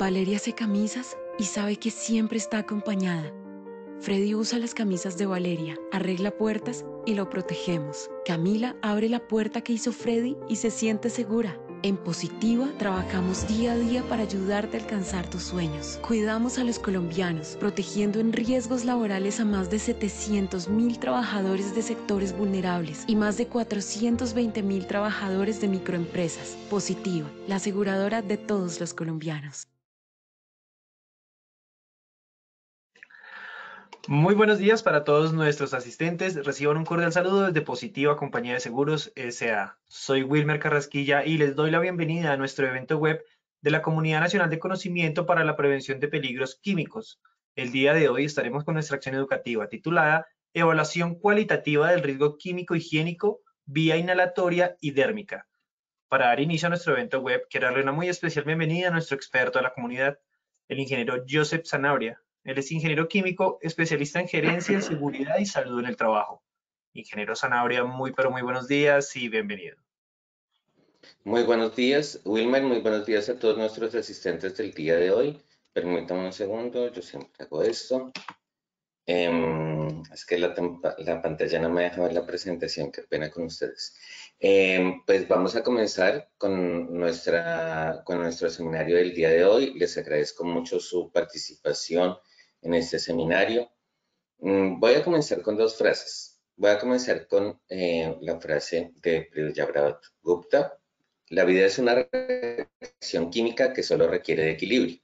Valeria hace camisas y sabe que siempre está acompañada. Freddy usa las camisas de Valeria, arregla puertas y lo protegemos. Camila abre la puerta que hizo Freddy y se siente segura. En Positiva trabajamos día a día para ayudarte a alcanzar tus sueños. Cuidamos a los colombianos, protegiendo en riesgos laborales a más de 700.000 trabajadores de sectores vulnerables y más de 420.000 trabajadores de microempresas. Positiva, la aseguradora de todos los colombianos. Muy buenos días para todos nuestros asistentes. Reciban un cordial saludo desde Positiva Compañía de Seguros S.A. Soy Wilmer Carrasquilla y les doy la bienvenida a nuestro evento web de la Comunidad Nacional de Conocimiento para la Prevención de Peligros Químicos. El día de hoy estaremos con nuestra acción educativa titulada Evaluación cualitativa del riesgo químico higiénico vía inhalatoria y dérmica. Para dar inicio a nuestro evento web, quiero darle una muy especial bienvenida a nuestro experto de la comunidad, el ingeniero Joseph Zanabria. Él es ingeniero químico, especialista en gerencia, seguridad y salud en el trabajo. Ingeniero Zanabria, pero muy buenos días y bienvenido. Muy buenos días, Wilmer. Muy buenos días a todos nuestros asistentes del día de hoy. Permítanme un segundo, yo siempre hago esto. Es que la pantalla no me deja ver la presentación, qué pena con ustedes. Pues vamos a comenzar con nuestro seminario del día de hoy. Les agradezco mucho su participación en este seminario. Voy a comenzar con dos frases. Voy a comenzar con la frase de Priyavrat Gupta. La vida es una reacción química que solo requiere de equilibrio.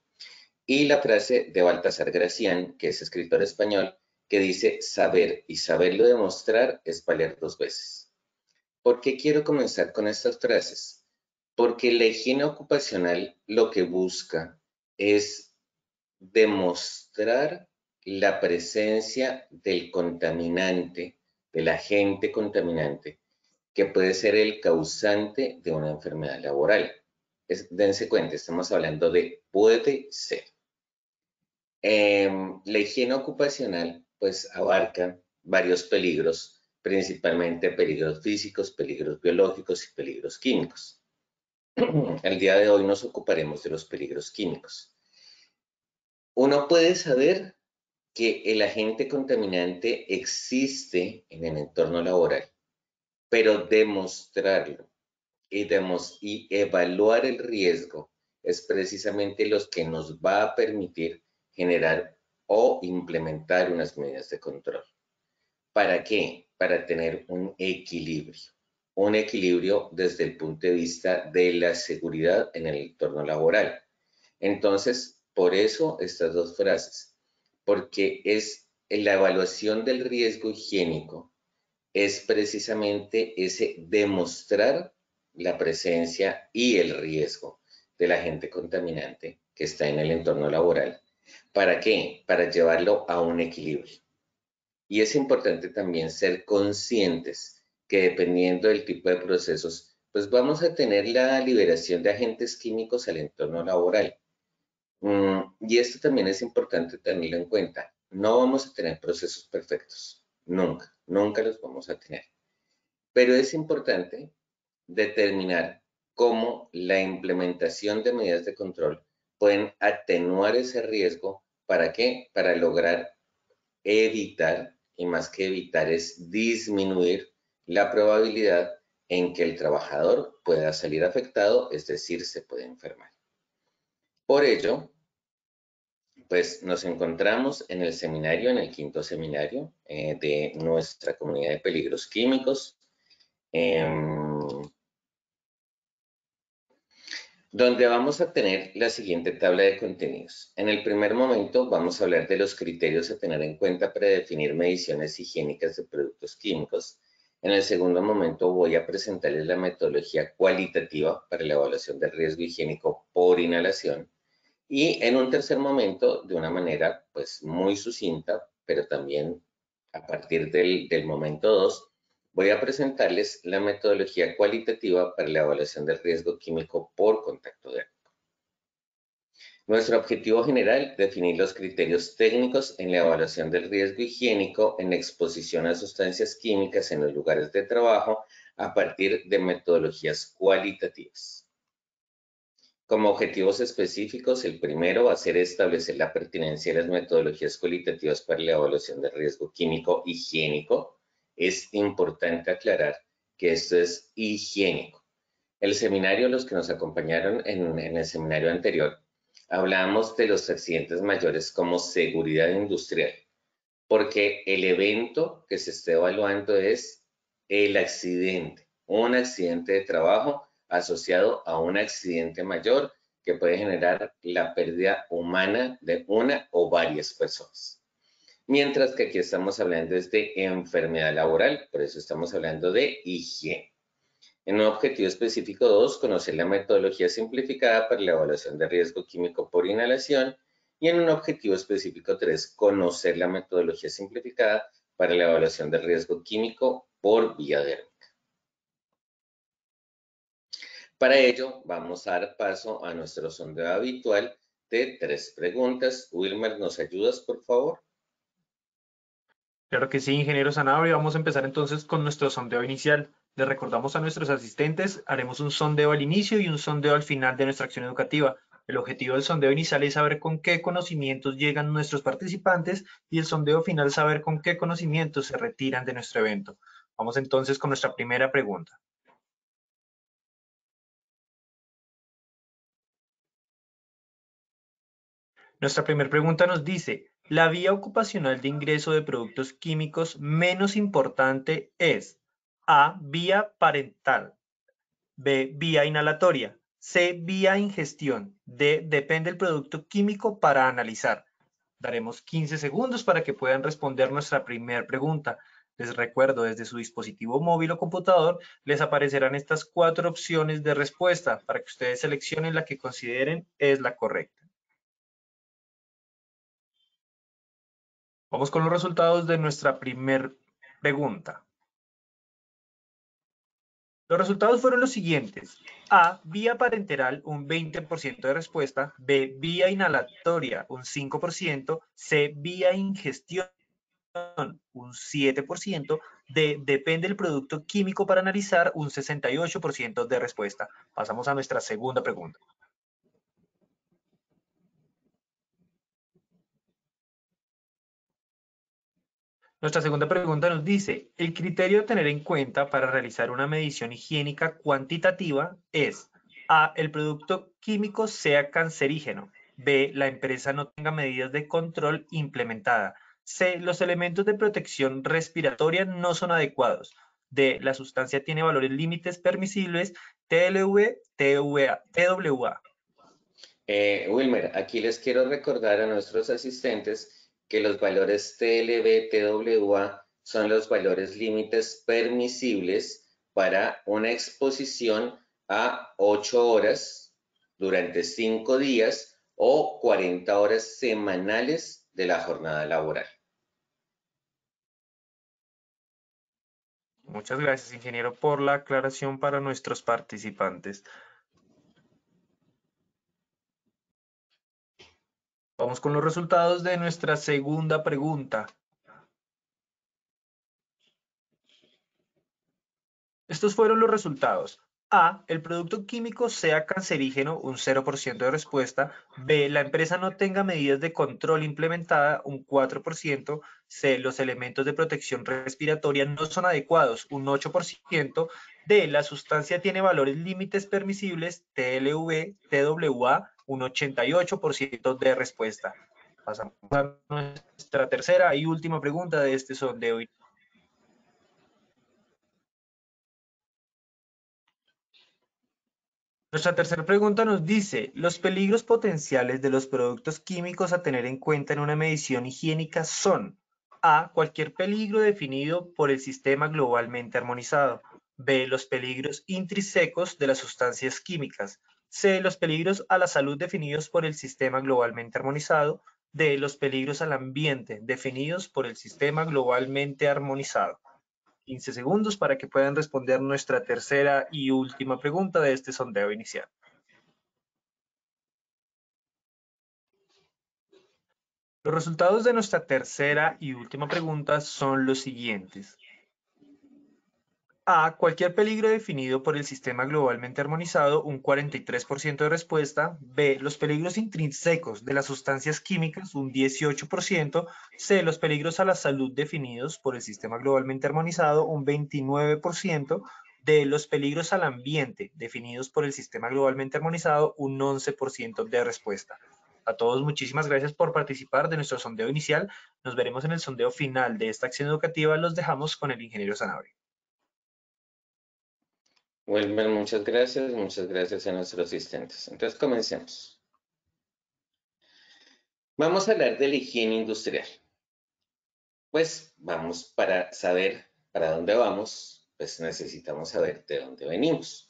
Y la frase de Baltasar Gracián, que es escritor español, que dice, saber y saberlo demostrar es valer dos veces. ¿Por qué quiero comenzar con estas frases? Porque la higiene ocupacional lo que busca es demostrar la presencia del contaminante, del agente contaminante, que puede ser el causante de una enfermedad laboral. Dense cuenta, estamos hablando de puede ser. La higiene ocupacional pues abarca varios peligros, principalmente peligros físicos, peligros biológicos y peligros químicos. El día de hoy nos ocuparemos de los peligros químicos. Uno puede saber que el agente contaminante existe en el entorno laboral, pero demostrarlo y evaluar el riesgo es precisamente lo que nos va a permitir generar o implementar unas medidas de control. ¿Para qué? Para tener un equilibrio desde el punto de vista de la seguridad en el entorno laboral. Entonces, por eso estas dos frases, porque es la evaluación del riesgo higiénico, es precisamente ese demostrar la presencia y el riesgo del agente contaminante que está en el entorno laboral. ¿Para qué? Para llevarlo a un equilibrio. Y es importante también ser conscientes que dependiendo del tipo de procesos, pues vamos a tener la liberación de agentes químicos al entorno laboral. Y esto también es importante tenerlo en cuenta. No vamos a tener procesos perfectos, nunca, nunca los vamos a tener. Pero es importante determinar cómo la implementación de medidas de control pueden atenuar ese riesgo. ¿Para qué? Para lograr evitar, y más que evitar es disminuir la probabilidad en que el trabajador pueda salir afectado, es decir, se puede enfermar. Por ello, pues nos encontramos en el seminario, en el quinto seminario de nuestra comunidad de peligros químicos, donde vamos a tener la siguiente tabla de contenidos. En el primer momento vamos a hablar de los criterios a tener en cuenta para definir mediciones higiénicas de productos químicos. En el segundo momento voy a presentarles la metodología cualitativa para la evaluación del riesgo higiénico por inhalación. Y en un tercer momento, de una manera pues muy sucinta, pero también a partir del momento 2, voy a presentarles la metodología cualitativa para la evaluación del riesgo químico por contacto dérmico. Nuestro objetivo general, definir los criterios técnicos en la evaluación del riesgo higiénico en exposición a sustancias químicas en los lugares de trabajo a partir de metodologías cualitativas. Como objetivos específicos, el primero va a ser establecer la pertinencia de las metodologías cualitativas para la evaluación de riesgo químico higiénico. Es importante aclarar que esto es higiénico. El seminario, los que nos acompañaron en el seminario anterior, hablamos de los accidentes mayores como seguridad industrial, porque el evento que se está evaluando es el accidente, un accidente de trabajo asociado a un accidente mayor que puede generar la pérdida humana de una o varias personas. Mientras que aquí estamos hablando de enfermedad laboral, por eso estamos hablando de higiene. En un objetivo específico 2, conocer la metodología simplificada para la evaluación de riesgo químico por inhalación. Y en un objetivo específico 3, conocer la metodología simplificada para la evaluación de riesgo químico por vía dérmica. Para ello, vamos a dar paso a nuestro sondeo habitual de 3 preguntas. Wilmer, ¿nos ayudas, por favor? Claro que sí, ingeniero Sanabria. Vamos a empezar entonces con nuestro sondeo inicial. Les recordamos a nuestros asistentes, haremos un sondeo al inicio y un sondeo al final de nuestra acción educativa. El objetivo del sondeo inicial es saber con qué conocimientos llegan nuestros participantes y el sondeo final saber con qué conocimientos se retiran de nuestro evento. Vamos entonces con nuestra primera pregunta. Nuestra primera pregunta nos dice, ¿la vía ocupacional de ingreso de productos químicos menos importante es A, vía parental, B, vía inhalatoria, C, vía ingestión, D, depende del producto químico para analizar? Daremos 15 segundos para que puedan responder nuestra primera pregunta. Les recuerdo, desde su dispositivo móvil o computador, les aparecerán estas 4 opciones de respuesta para que ustedes seleccionen la que consideren es la correcta. Vamos con los resultados de nuestra primera pregunta. Los resultados fueron los siguientes. A, vía parenteral, un 20% de respuesta. B, vía inhalatoria, un 5%. C, vía ingestión, un 7%. D, depende del producto químico para analizar, un 68% de respuesta. Pasamos a nuestra segunda pregunta. Nuestra segunda pregunta nos dice, el criterio a tener en cuenta para realizar una medición higiénica cuantitativa es A, el producto químico sea cancerígeno, B, la empresa no tenga medidas de control implementada, C, los elementos de protección respiratoria no son adecuados, D, la sustancia tiene valores límites permisibles, TLV, TWA. Wilmer, aquí les quiero recordar a nuestros asistentes que los valores TLB, TWA son los valores límites permisibles para una exposición a 8 horas durante 5 días o 40 horas semanales de la jornada laboral. Muchas gracias, ingeniero, por la aclaración para nuestros participantes. Vamos con los resultados de nuestra segunda pregunta. Estos fueron los resultados. A, el producto químico sea cancerígeno, un 0% de respuesta. B, la empresa no tenga medidas de control implementada, un 4%. C, los elementos de protección respiratoria no son adecuados, un 8%. D, la sustancia tiene valores límites permisibles, TLV, TWA, un 88% de respuesta. Pasamos a nuestra tercera y última pregunta de este sondeo. Nuestra tercera pregunta nos dice, los peligros potenciales de los productos químicos a tener en cuenta en una medición higiénica son A, cualquier peligro definido por el sistema globalmente armonizado. B, los peligros intrínsecos de las sustancias químicas. C, los peligros a la salud definidos por el sistema globalmente armonizado. D, los peligros al ambiente definidos por el sistema globalmente armonizado. 15 segundos para que puedan responder nuestra tercera y última pregunta de este sondeo inicial. Los resultados de nuestra tercera y última pregunta son los siguientes. A. Cualquier peligro definido por el sistema globalmente armonizado, un 43% de respuesta. B. Los peligros intrínsecos de las sustancias químicas, un 18%. C. Los peligros a la salud definidos por el sistema globalmente armonizado, un 29%. D. Los peligros al ambiente definidos por el sistema globalmente armonizado, un 11% de respuesta. A todos, muchísimas gracias por participar de nuestro sondeo inicial. Nos veremos en el sondeo final de esta acción educativa. Los dejamos con el ingeniero Sanabria. Wilmer, muchas gracias a nuestros asistentes. Entonces, comencemos. Vamos a hablar de la higiene industrial. Pues vamos, para saber para dónde vamos, pues necesitamos saber de dónde venimos.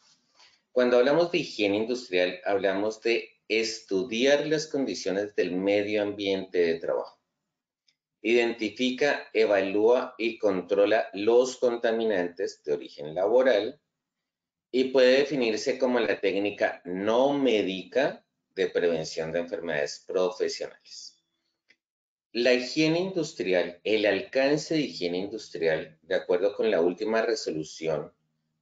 Cuando hablamos de higiene industrial, hablamos de estudiar las condiciones del medio ambiente de trabajo. Identifica, evalúa y controla los contaminantes de origen laboral y puede definirse como la técnica no médica de prevención de enfermedades profesionales. La higiene industrial, el alcance de higiene industrial, de acuerdo con la última resolución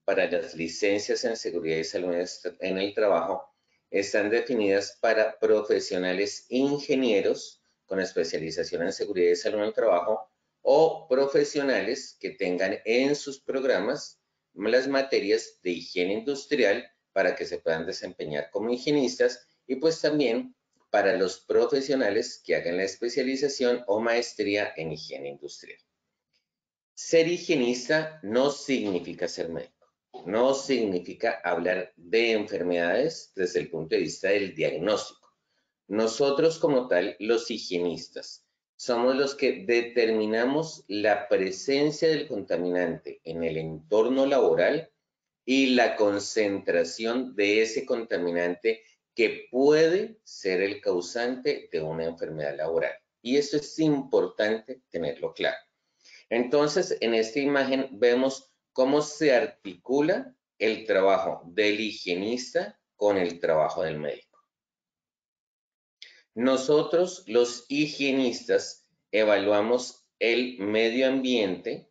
para las licencias en seguridad y salud en el trabajo, están definidas para profesionales ingenieros con especialización en seguridad y salud en el trabajo o profesionales que tengan en sus programas las materias de higiene industrial para que se puedan desempeñar como higienistas y pues también para los profesionales que hagan la especialización o maestría en higiene industrial. Ser higienista no significa ser médico, no significa hablar de enfermedades desde el punto de vista del diagnóstico. Nosotros como tal, los higienistas, somos los que determinamos la presencia del contaminante en el entorno laboral y la concentración de ese contaminante que puede ser el causante de una enfermedad laboral. Y esto es importante tenerlo claro. Entonces, en esta imagen vemos cómo se articula el trabajo del higienista con el trabajo del médico. Nosotros, los higienistas, evaluamos el medio ambiente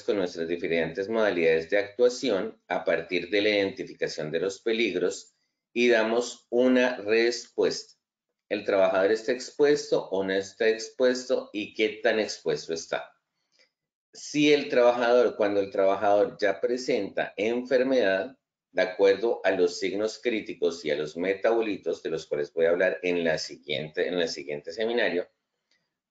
con nuestras diferentes modalidades de actuación a partir de la identificación de los peligros y damos una respuesta. ¿El trabajador está expuesto o no está expuesto y qué tan expuesto está? Si cuando el trabajador ya presenta enfermedad, de acuerdo a los signos críticos y a los metabolitos, de los cuales voy a hablar en el siguiente seminario,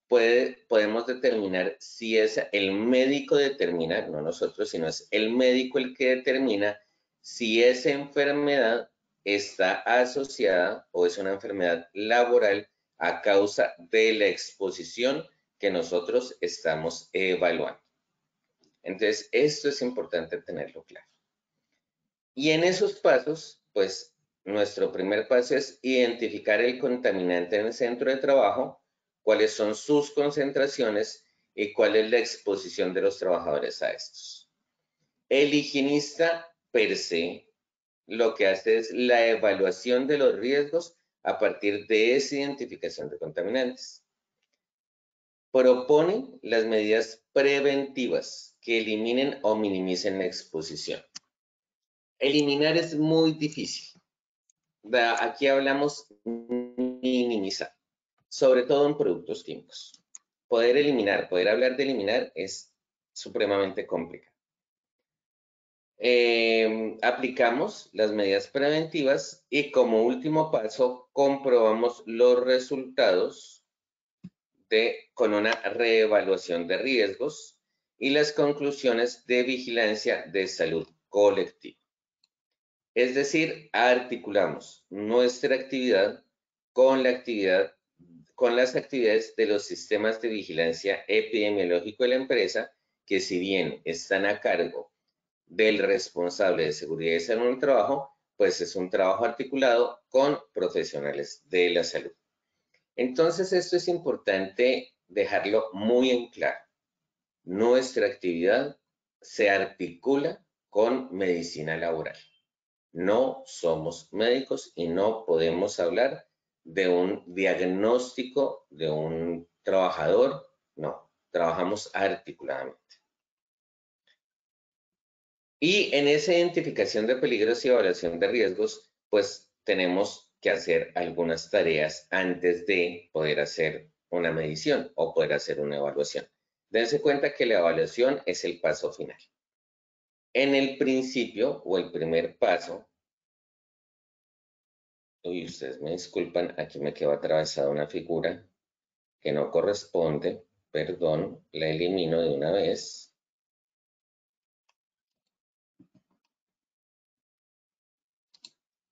podemos determinar si es el médico determina, no nosotros, sino es el médico el que determina si esa enfermedad está asociada o es una enfermedad laboral a causa de la exposición que nosotros estamos evaluando. Entonces, esto es importante tenerlo claro. Y en esos pasos, pues, nuestro primer paso es identificar el contaminante en el centro de trabajo, cuáles son sus concentraciones y cuál es la exposición de los trabajadores a estos. El higienista per se lo que hace es la evaluación de los riesgos a partir de esa identificación de contaminantes. Propone las medidas preventivas que eliminen o minimicen la exposición. Eliminar es muy difícil. Aquí hablamos minimizar, sobre todo en productos químicos. Poder hablar de eliminar es supremamente complicado. Aplicamos las medidas preventivas y como último paso comprobamos los resultados con una reevaluación de riesgos y las conclusiones de vigilancia de salud colectiva. Es decir, articulamos nuestra actividad con las actividades de los sistemas de vigilancia epidemiológico de la empresa, que si bien están a cargo del responsable de seguridad y salud en el trabajo, pues es un trabajo articulado con profesionales de la salud. Entonces, esto es importante dejarlo muy en claro. Nuestra actividad se articula con medicina laboral. No somos médicos y no podemos hablar de un diagnóstico de un trabajador. No, trabajamos articuladamente. Y en esa identificación de peligros y evaluación de riesgos, pues tenemos que hacer algunas tareas antes de poder hacer una medición o poder hacer una evaluación. Dense cuenta que la evaluación es el paso final. En el principio o el primer paso, ustedes me disculpan, aquí me quedó atravesada una figura que no corresponde, perdón, la elimino de una vez.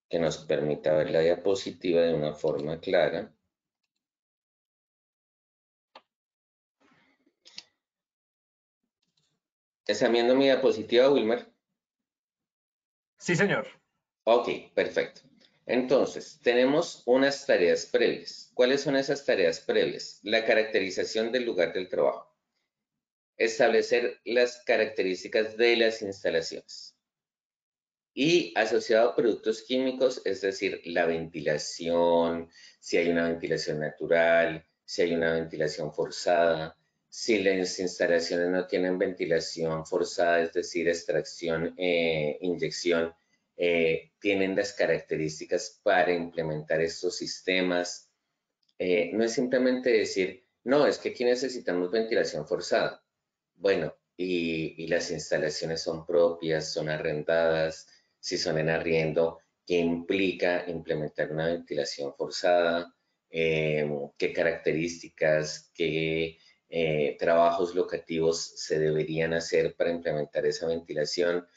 Que nos permita ver la diapositiva de una forma clara. ¿Está viendo mi diapositiva, Wilmer? Sí, señor. Ok, perfecto. Entonces, tenemos unas tareas previas. ¿Cuáles son esas tareas previas? La caracterización del lugar del trabajo. Establecer las características de las instalaciones. Y asociado a productos químicos, es decir, la ventilación, si hay una ventilación natural, si hay una ventilación forzada, si las instalaciones no tienen ventilación forzada, es decir, extracción, inyección, tienen las características para implementar estos sistemas. No es simplemente decir, no, es que aquí necesitamos ventilación forzada. Bueno, y las instalaciones son propias, son arrendadas, si son en arriendo, ¿qué implica implementar una ventilación forzada? ¿Qué características, qué trabajos locativos se deberían hacer para implementar esa ventilación?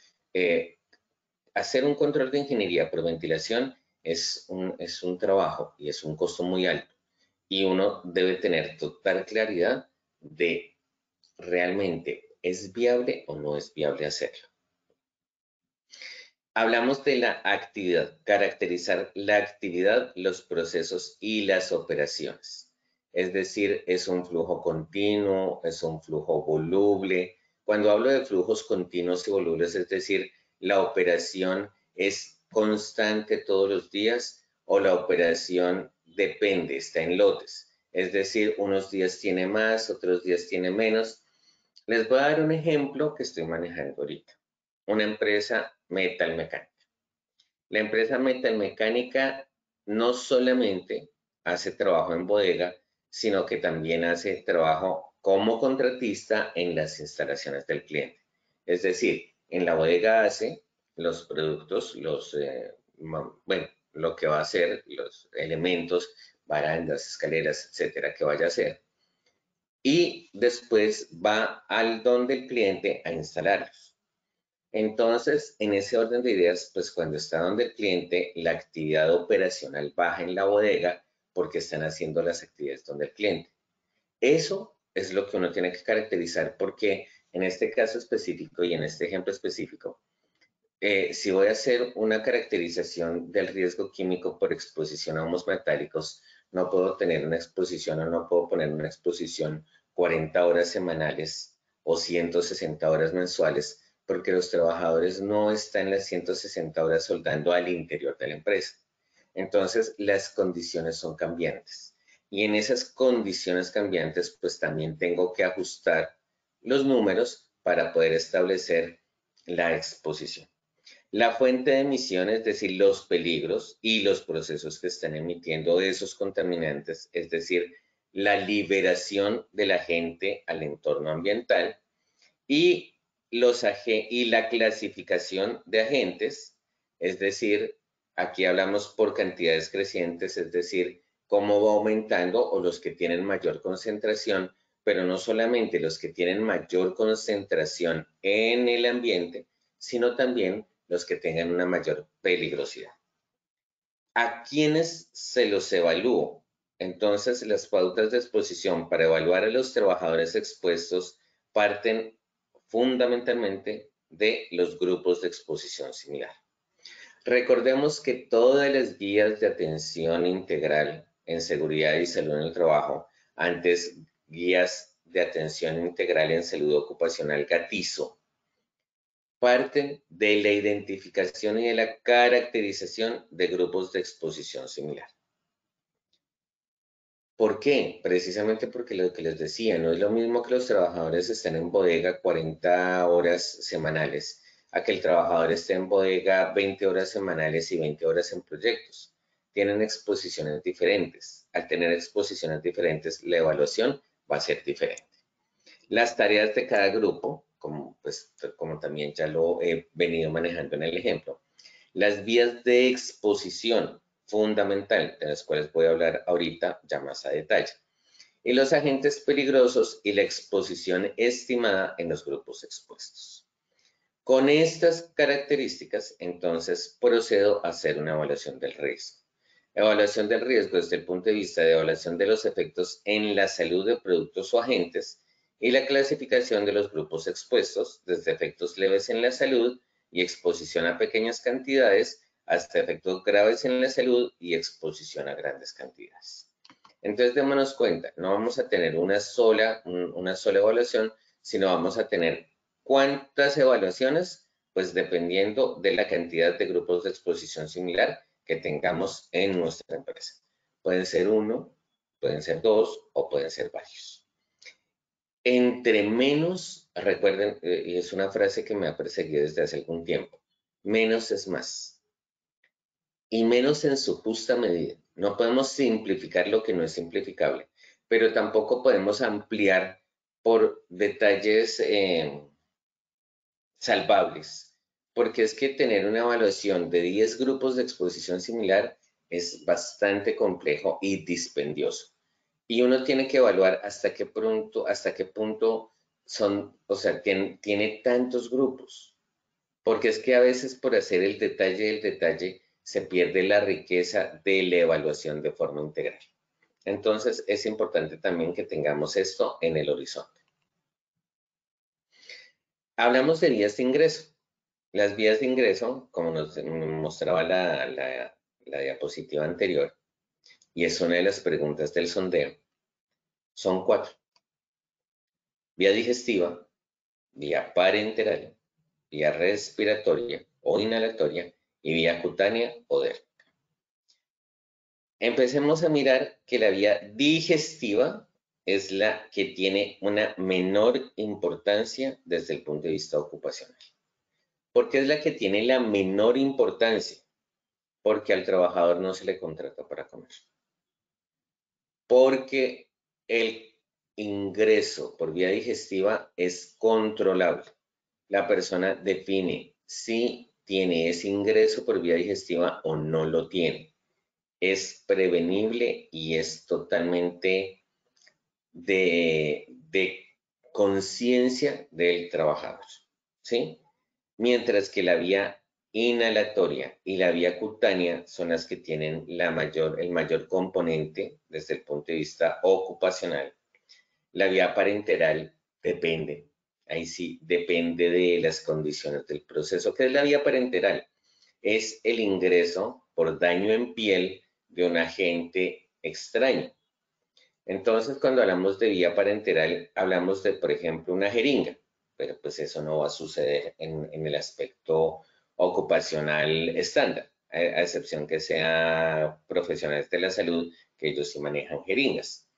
Hacer un control de ingeniería por ventilación es un trabajo y es un costo muy alto. Y uno debe tener total claridad de realmente es viable o no es viable hacerlo. Hablamos de la actividad, caracterizar la actividad, los procesos y las operaciones. Es decir, es un flujo continuo, es un flujo voluble. Cuando hablo de flujos continuos y volubles, es decir, la operación es constante todos los días o la operación depende, está en lotes. Es decir, unos días tiene más, otros días tiene menos. Les voy a dar un ejemplo que estoy manejando ahorita. Una empresa metalmecánica. La empresa metalmecánica no solamente hace trabajo en bodega, sino que también hace trabajo como contratista en las instalaciones del cliente. Es decir, en la bodega hace los productos, bueno, lo que va a hacer, los elementos, barandas, escaleras, etcétera, que vaya a hacer. Y después va al don del cliente a instalarlos. Entonces, en ese orden de ideas, pues cuando está donde el cliente, la actividad operacional baja en la bodega porque están haciendo las actividades donde el cliente. Eso es lo que uno tiene que caracterizar porque en este caso específico y en este ejemplo específico, si voy a hacer una caracterización del riesgo químico por exposición a humos metálicos, no puedo tener una exposición o no puedo poner una exposición 40 horas semanales o 160 horas mensuales, porque los trabajadores no están las 160 horas soldando al interior de la empresa. Entonces, las condiciones son cambiantes. Y en esas condiciones cambiantes, pues también tengo que ajustar los números para poder establecer la exposición. La fuente de emisión, es decir, los peligros y los procesos que están emitiendo esos contaminantes, es decir, la liberación del agente al entorno ambiental y, y la clasificación de agentes, es decir, aquí hablamos por cantidades crecientes, es decir, cómo va aumentando o los que tienen mayor concentración, pero no solamente los que tienen mayor concentración en el ambiente, sino también los que tengan una mayor peligrosidad. ¿A quiénes se los evalúo? Entonces, las pautas de exposición para evaluar a los trabajadores expuestos parten fundamentalmente de los grupos de exposición similar. Recordemos que todas las guías de atención integral en seguridad y salud en el trabajo, antes guías de atención integral en salud ocupacional GATIZO, parten de la identificación y de la caracterización de grupos de exposición similar. ¿Por qué? Precisamente porque lo que les decía, no es lo mismo que los trabajadores estén en bodega 40 horas semanales a que el trabajador esté en bodega 20 horas semanales y 20 horas en proyectos. Tienen exposiciones diferentes. Al tener exposiciones diferentes, la evaluación va a ser diferente. Las tareas de cada grupo, como también ya lo he venido manejando en el ejemplo, las vías de exposición fundamental, de las cuales voy a hablar ahorita ya más a detalle, y los agentes peligrosos y la exposición estimada en los grupos expuestos. Con estas características, entonces, procedo a hacer una evaluación del riesgo. Evaluación del riesgo desde el punto de vista de evaluación de los efectos en la salud de productos o agentes y la clasificación de los grupos expuestos desde efectos leves en la salud y exposición a pequeñas cantidades hasta efectos graves en la salud y exposición a grandes cantidades. Entonces, démonos cuenta, no vamos a tener una sola evaluación, sino vamos a tener ¿cuántas evaluaciones? Pues dependiendo de la cantidad de grupos de exposición similar que tengamos en nuestra empresa. Pueden ser uno, pueden ser dos o pueden ser varios. Entre menos, recuerden, y es una frase que me ha perseguido desde hace algún tiempo, menos es más. Y menos en su justa medida. No podemos simplificar lo que no es simplificable, pero tampoco podemos ampliar por detalles salvables, porque es que tener una evaluación de 10 grupos de exposición similar es bastante complejo y dispendioso. Y uno tiene que evaluar hasta qué punto son, o sea, tiene tantos grupos, porque es que a veces por hacer el detalle del detalle se pierde la riqueza de la evaluación de forma integral. Entonces es importante también que tengamos esto en el horizonte. Hablamos de vías de ingreso. Las vías de ingreso, como nos mostraba la diapositiva anterior, y es una de las preguntas del sondeo, son 4. Vía digestiva, vía parenteral, vía respiratoria o inhalatoria y vía cutánea o dérmica. Empecemos a mirar que la vía digestiva es la que tiene una menor importancia desde el punto de vista ocupacional. ¿Por qué es la que tiene la menor importancia? Porque al trabajador no se le contrata para comer. Porque el ingreso por vía digestiva es controlable. La persona define si tiene ese ingreso por vía digestiva o no lo tiene. Es prevenible y es totalmente de conciencia del trabajador, ¿sí? Mientras que la vía inhalatoria y la vía cutánea son las que tienen el mayor componente desde el punto de vista ocupacional. La vía parenteral depende, ahí sí, depende de las condiciones del proceso. ¿Qué es la vía parenteral? Es el ingreso por daño en piel de un agente extraño. Entonces, cuando hablamos de vía parenteral, hablamos de, por ejemplo, una jeringa, pero pues eso no va a suceder en el aspecto ocupacional estándar, a excepción que sean profesionales de la salud, que ellos sí manejan jeringas.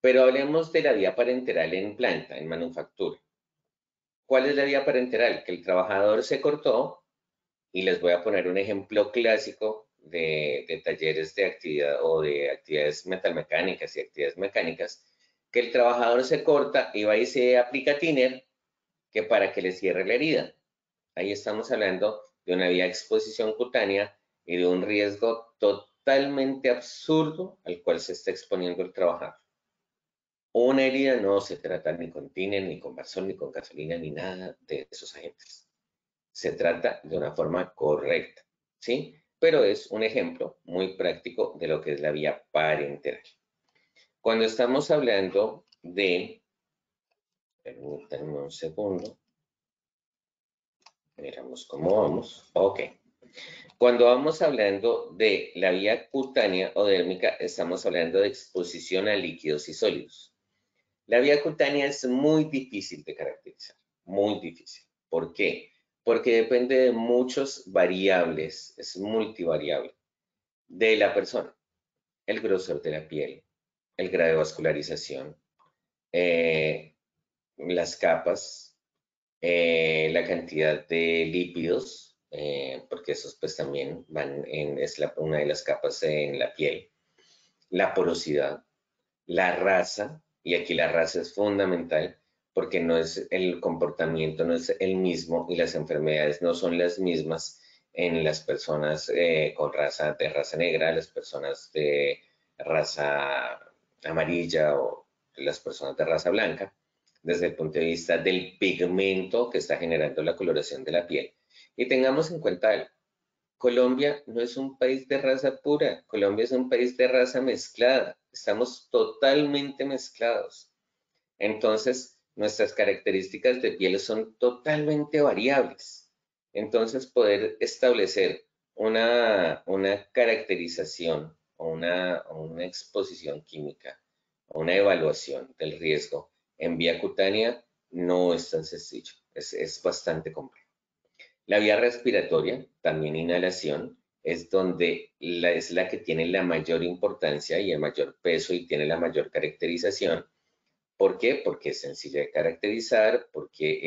Pero hablemos de la vía parenteral en planta, en manufactura. ¿Cuál es la vía parenteral? Que el trabajador se cortó, y les voy a poner un ejemplo clásico de talleres de actividad o de actividades metalmecánicas y actividades mecánicas, que el trabajador se corta y va y se aplica thinner que para que le cierre la herida. Ahí estamos hablando de una vía de exposición cutánea y de un riesgo totalmente absurdo al cual se está exponiendo el trabajador. Una herida no se trata ni con thinner, ni con Varsol, ni con gasolina, ni nada de esos agentes. Se trata de una forma correcta, ¿sí? Pero es un ejemplo muy práctico de lo que es la vía parenteral. Cuando estamos hablando de, permítanme un segundo, miramos cómo vamos, ok. Cuando vamos hablando de la vía cutánea o dérmica, estamos hablando de exposición a líquidos y sólidos. La vía cutánea es muy difícil de caracterizar, muy difícil. ¿Por qué? Porque depende de muchas variables, es multivariable, de la persona. El grosor de la piel, el grado de vascularización, las capas, la cantidad de lípidos, porque esos pues también van una de las capas en la piel, la porosidad, la raza, y aquí la raza es fundamental porque no es el comportamiento, no es el mismo y las enfermedades no son las mismas en las personas de raza negra, las personas de raza amarilla o las personas de raza blanca, desde el punto de vista del pigmento que está generando la coloración de la piel. Y tengamos en cuenta algo. Colombia no es un país de raza pura, Colombia es un país de raza mezclada, estamos totalmente mezclados. Entonces, nuestras características de piel son totalmente variables. Entonces, poder establecer una caracterización o una exposición química o una evaluación del riesgo en vía cutánea no es tan sencillo, es bastante complejo. La vía respiratoria, también inhalación, es donde es la que tiene la mayor importancia y el mayor peso y tiene la mayor caracterización. ¿Por qué? Porque es sencilla de caracterizar, porque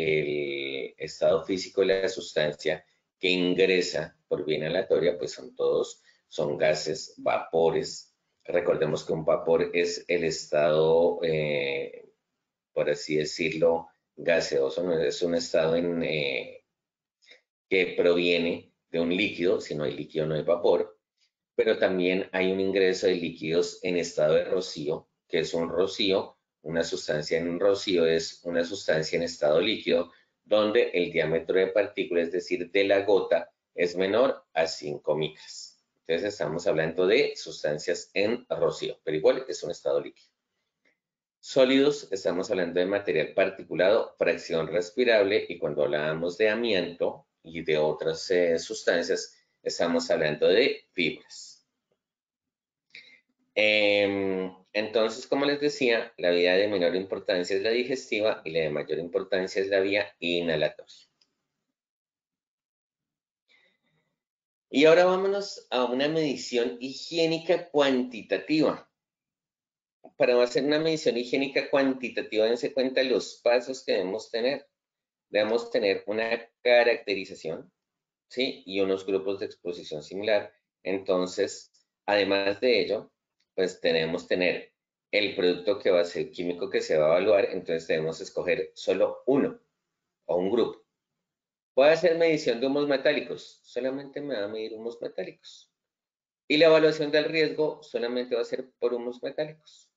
el estado físico de la sustancia que ingresa por vía inhalatoria, pues son gases, vapores. Recordemos que un vapor es el estado, por así decirlo, gaseoso, no es un estado que proviene de un líquido, si no hay líquido no hay vapor, pero también hay un ingreso de líquidos en estado de rocío, que es un rocío, una sustancia en un rocío es una sustancia en estado líquido, donde el diámetro de partícula, es decir, de la gota, es menor a 5 micras. Entonces estamos hablando de sustancias en rocío, pero igual es un estado líquido. Sólidos, estamos hablando de material particulado, fracción respirable, y cuando hablábamos de amianto y de otras sustancias, estamos hablando de fibras. Entonces, como les decía, la vía de menor importancia es la digestiva y la de mayor importancia es la vía inhalatoria. Y ahora vámonos a una medición higiénica cuantitativa. Para hacer una medición higiénica cuantitativa, dense cuenta de los pasos que debemos tener. Debemos tener una caracterización, ¿sí? Y unos grupos de exposición similar. Entonces, además de ello, pues debemos tener el producto que va a ser químico que se va a evaluar. Entonces debemos escoger solo uno o un grupo. Voy a hacer medición de humos metálicos. Solamente me va a medir humos metálicos. Y la evaluación del riesgo solamente va a ser por humos metálicos.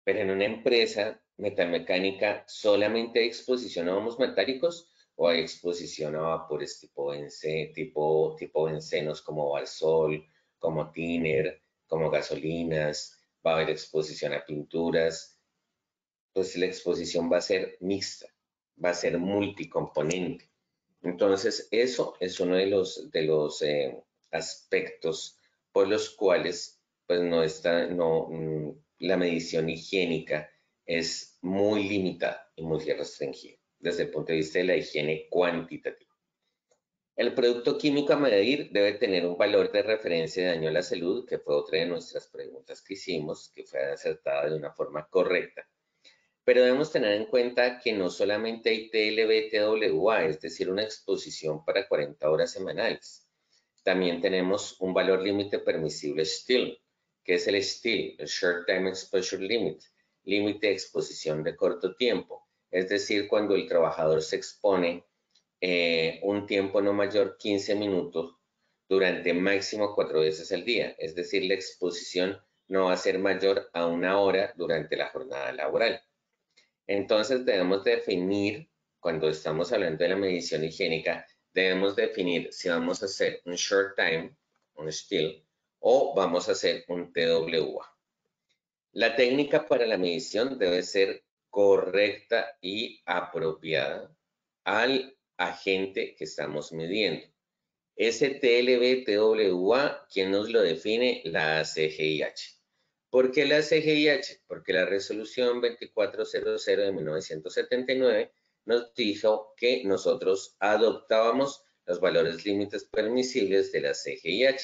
Pero en una empresa metalmecánica, ¿solamente hay exposición a humos metálicos o hay exposición a vapores tipo bencenos como Balsol, como thinner, como gasolinas? Va a haber exposición a pinturas. Pues la exposición va a ser mixta, va a ser multicomponente. Entonces, eso es uno de los aspectos por los cuales pues la medición higiénica es muy limitada y muy restringida desde el punto de vista de la higiene cuantitativa. El producto químico a medir debe tener un valor de referencia de daño a la salud, que fue otra de nuestras preguntas que hicimos, que fue acertada de una forma correcta. Pero debemos tener en cuenta que no solamente hay TLB-TWA, es decir, una exposición para 40 horas semanales. También tenemos un valor límite permisible STIL, que es el STIL, el Short Time Exposure Limit, límite de exposición de corto tiempo. Es decir, cuando el trabajador se expone un tiempo no mayor 15 minutos durante máximo 4 veces al día. Es decir, la exposición no va a ser mayor a 1 hora durante la jornada laboral. Entonces debemos definir, cuando estamos hablando de la medición higiénica, debemos definir si vamos a hacer un short time, un STIL, o vamos a hacer un TWA. La técnica para la medición debe ser correcta y apropiada al agente que estamos midiendo. Ese TLB-TWA, ¿quién nos lo define? La CGIH. ¿Por qué la CGIH? Porque la resolución 2400 de 1979 nos dijo que nosotros adoptábamos los valores límites permisibles de la CGIH.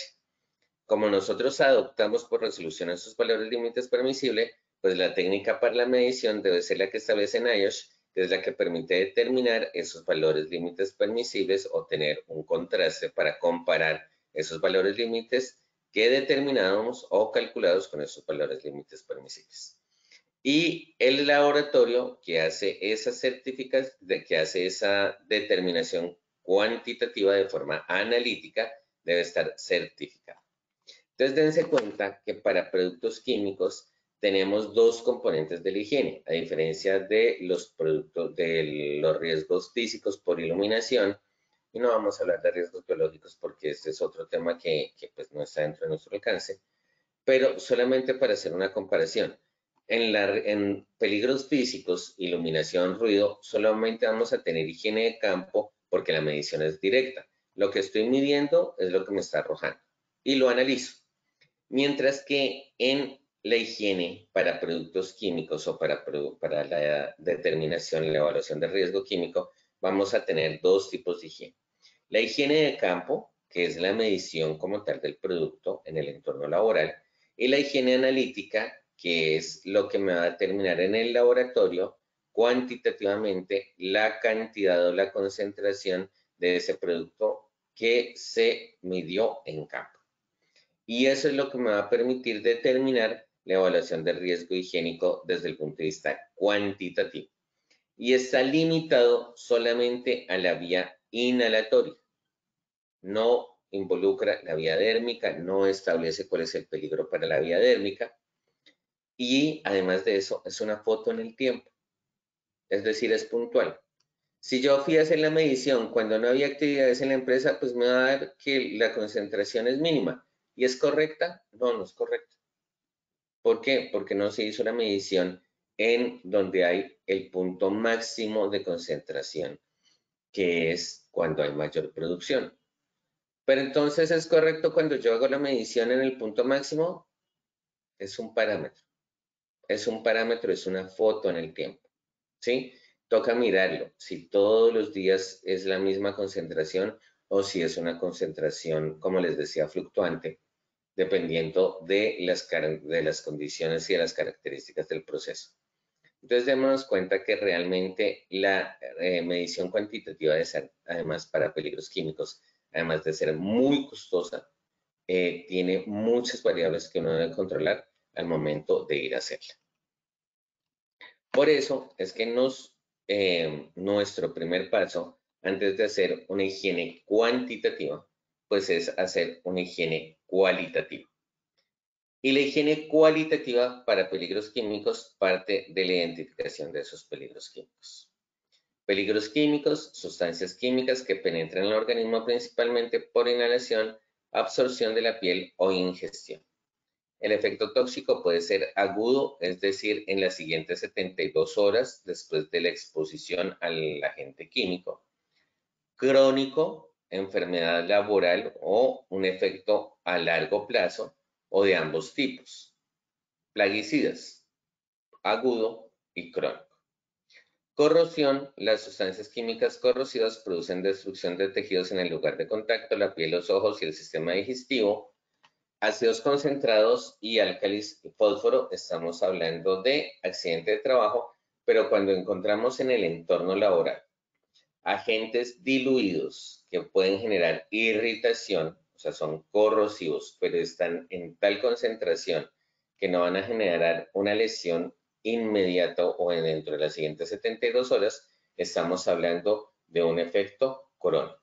Como nosotros adoptamos por resolución esos valores límites permisibles, pues la técnica para la medición debe ser la que establece NIOSH, que es la que permite determinar esos valores límites permisibles o tener un contraste para comparar esos valores límites que determinamos o calculados con esos valores límites permisibles. Y el laboratorio que hace esas que hace esa determinación cuantitativa de forma analítica debe estar certificado. Entonces, dense cuenta que para productos químicos tenemos dos componentes de la higiene, a diferencia de los productos de los riesgos físicos por iluminación, y no vamos a hablar de riesgos biológicos porque este es otro tema que pues no está dentro de nuestro alcance, pero solamente para hacer una comparación. En peligros físicos, iluminación, ruido, solamente vamos a tener higiene de campo porque la medición es directa. Lo que estoy midiendo es lo que me está arrojando y lo analizo. Mientras que en la higiene para productos químicos o para la determinación y la evaluación de riesgo químico, vamos a tener dos tipos de higiene. La higiene de campo, que es la medición como tal del producto en el entorno laboral, y la higiene analítica, que es lo que me va a determinar en el laboratorio cuantitativamente la cantidad o la concentración de ese producto que se midió en campo. Y eso es lo que me va a permitir determinar la evaluación de riesgo higiénico desde el punto de vista cuantitativo. Y está limitado solamente a la vía inhalatoria. No involucra la vía dérmica, no establece cuál es el peligro para la vía dérmica. Y además de eso, es una foto en el tiempo. Es decir, es puntual. Si yo fui a hacer la medición cuando no había actividades en la empresa, pues me va a dar que la concentración es mínima. ¿Y es correcta? No, no es correcta. ¿Por qué? Porque no se hizo la medición en donde hay el punto máximo de concentración, que es cuando hay mayor producción. Pero entonces, ¿es correcto cuando yo hago la medición en el punto máximo? Es un parámetro. Es un parámetro, es una foto en el tiempo. ¿Sí? Toca mirarlo, si todos los días es la misma concentración o si es una concentración, como les decía, fluctuante, dependiendo de las condiciones y de las características del proceso. Entonces, démonos cuenta que realmente la medición cuantitativa de ser, además para peligros químicos, además de ser muy costosa, tiene muchas variables que uno debe controlar al momento de ir a hacerla. Por eso es que nuestro primer paso, antes de hacer una higiene cuantitativa, pues es hacer una higiene cualitativa. Y la higiene cualitativa para peligros químicos parte de la identificación de esos peligros químicos. Peligros químicos, sustancias químicas que penetran en el organismo principalmente por inhalación, absorción de la piel o ingestión. El efecto tóxico puede ser agudo, es decir, en las siguientes 72 horas después de la exposición al agente químico. Crónico, enfermedad laboral o un efecto a largo plazo o de ambos tipos. Plaguicidas, agudo y crónico. Corrosión, las sustancias químicas corrosivas producen destrucción de tejidos en el lugar de contacto, la piel, los ojos y el sistema digestivo. Ácidos concentrados y álcalis y fósforo, estamos hablando de accidente de trabajo, pero cuando encontramos en el entorno laboral agentes diluidos que pueden generar irritación, o sea, son corrosivos, pero están en tal concentración que no van a generar una lesión inmediata o dentro de las siguientes 72 horas, estamos hablando de un efecto crónico.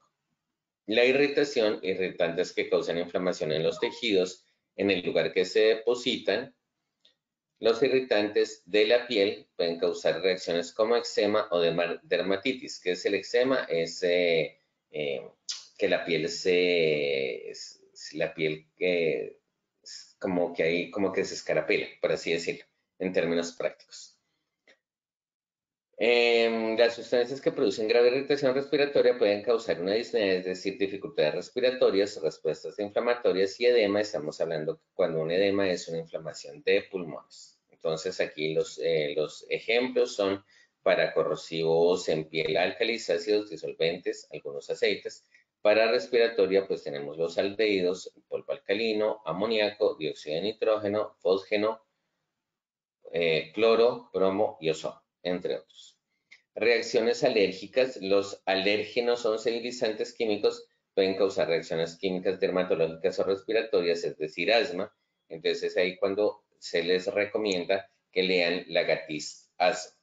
La irritación, irritantes que causan inflamación en los tejidos, en el lugar que se depositan. Los irritantes de la piel pueden causar reacciones como eczema o dermatitis. ¿Qué es el eczema? Es que la piel como que se escarapela, por así decirlo, en términos prácticos. Las sustancias que producen grave irritación respiratoria pueden causar una disnea, es decir, dificultades respiratorias, respuestas inflamatorias y edema. Estamos hablando cuando un edema es una inflamación de pulmones. Entonces aquí los ejemplos son para corrosivos en piel, álcalis, ácidos, disolventes, algunos aceites. Para respiratoria pues tenemos los aldehídos, polvo alcalino, amoníaco, dióxido de nitrógeno, fósgeno, cloro, bromo y ozono, entre otros. Reacciones alérgicas. Los alérgenos son sensibilizantes químicos, pueden causar reacciones químicas dermatológicas o respiratorias, es decir, asma. Entonces es ahí cuando se les recomienda que lean Lagatis asma.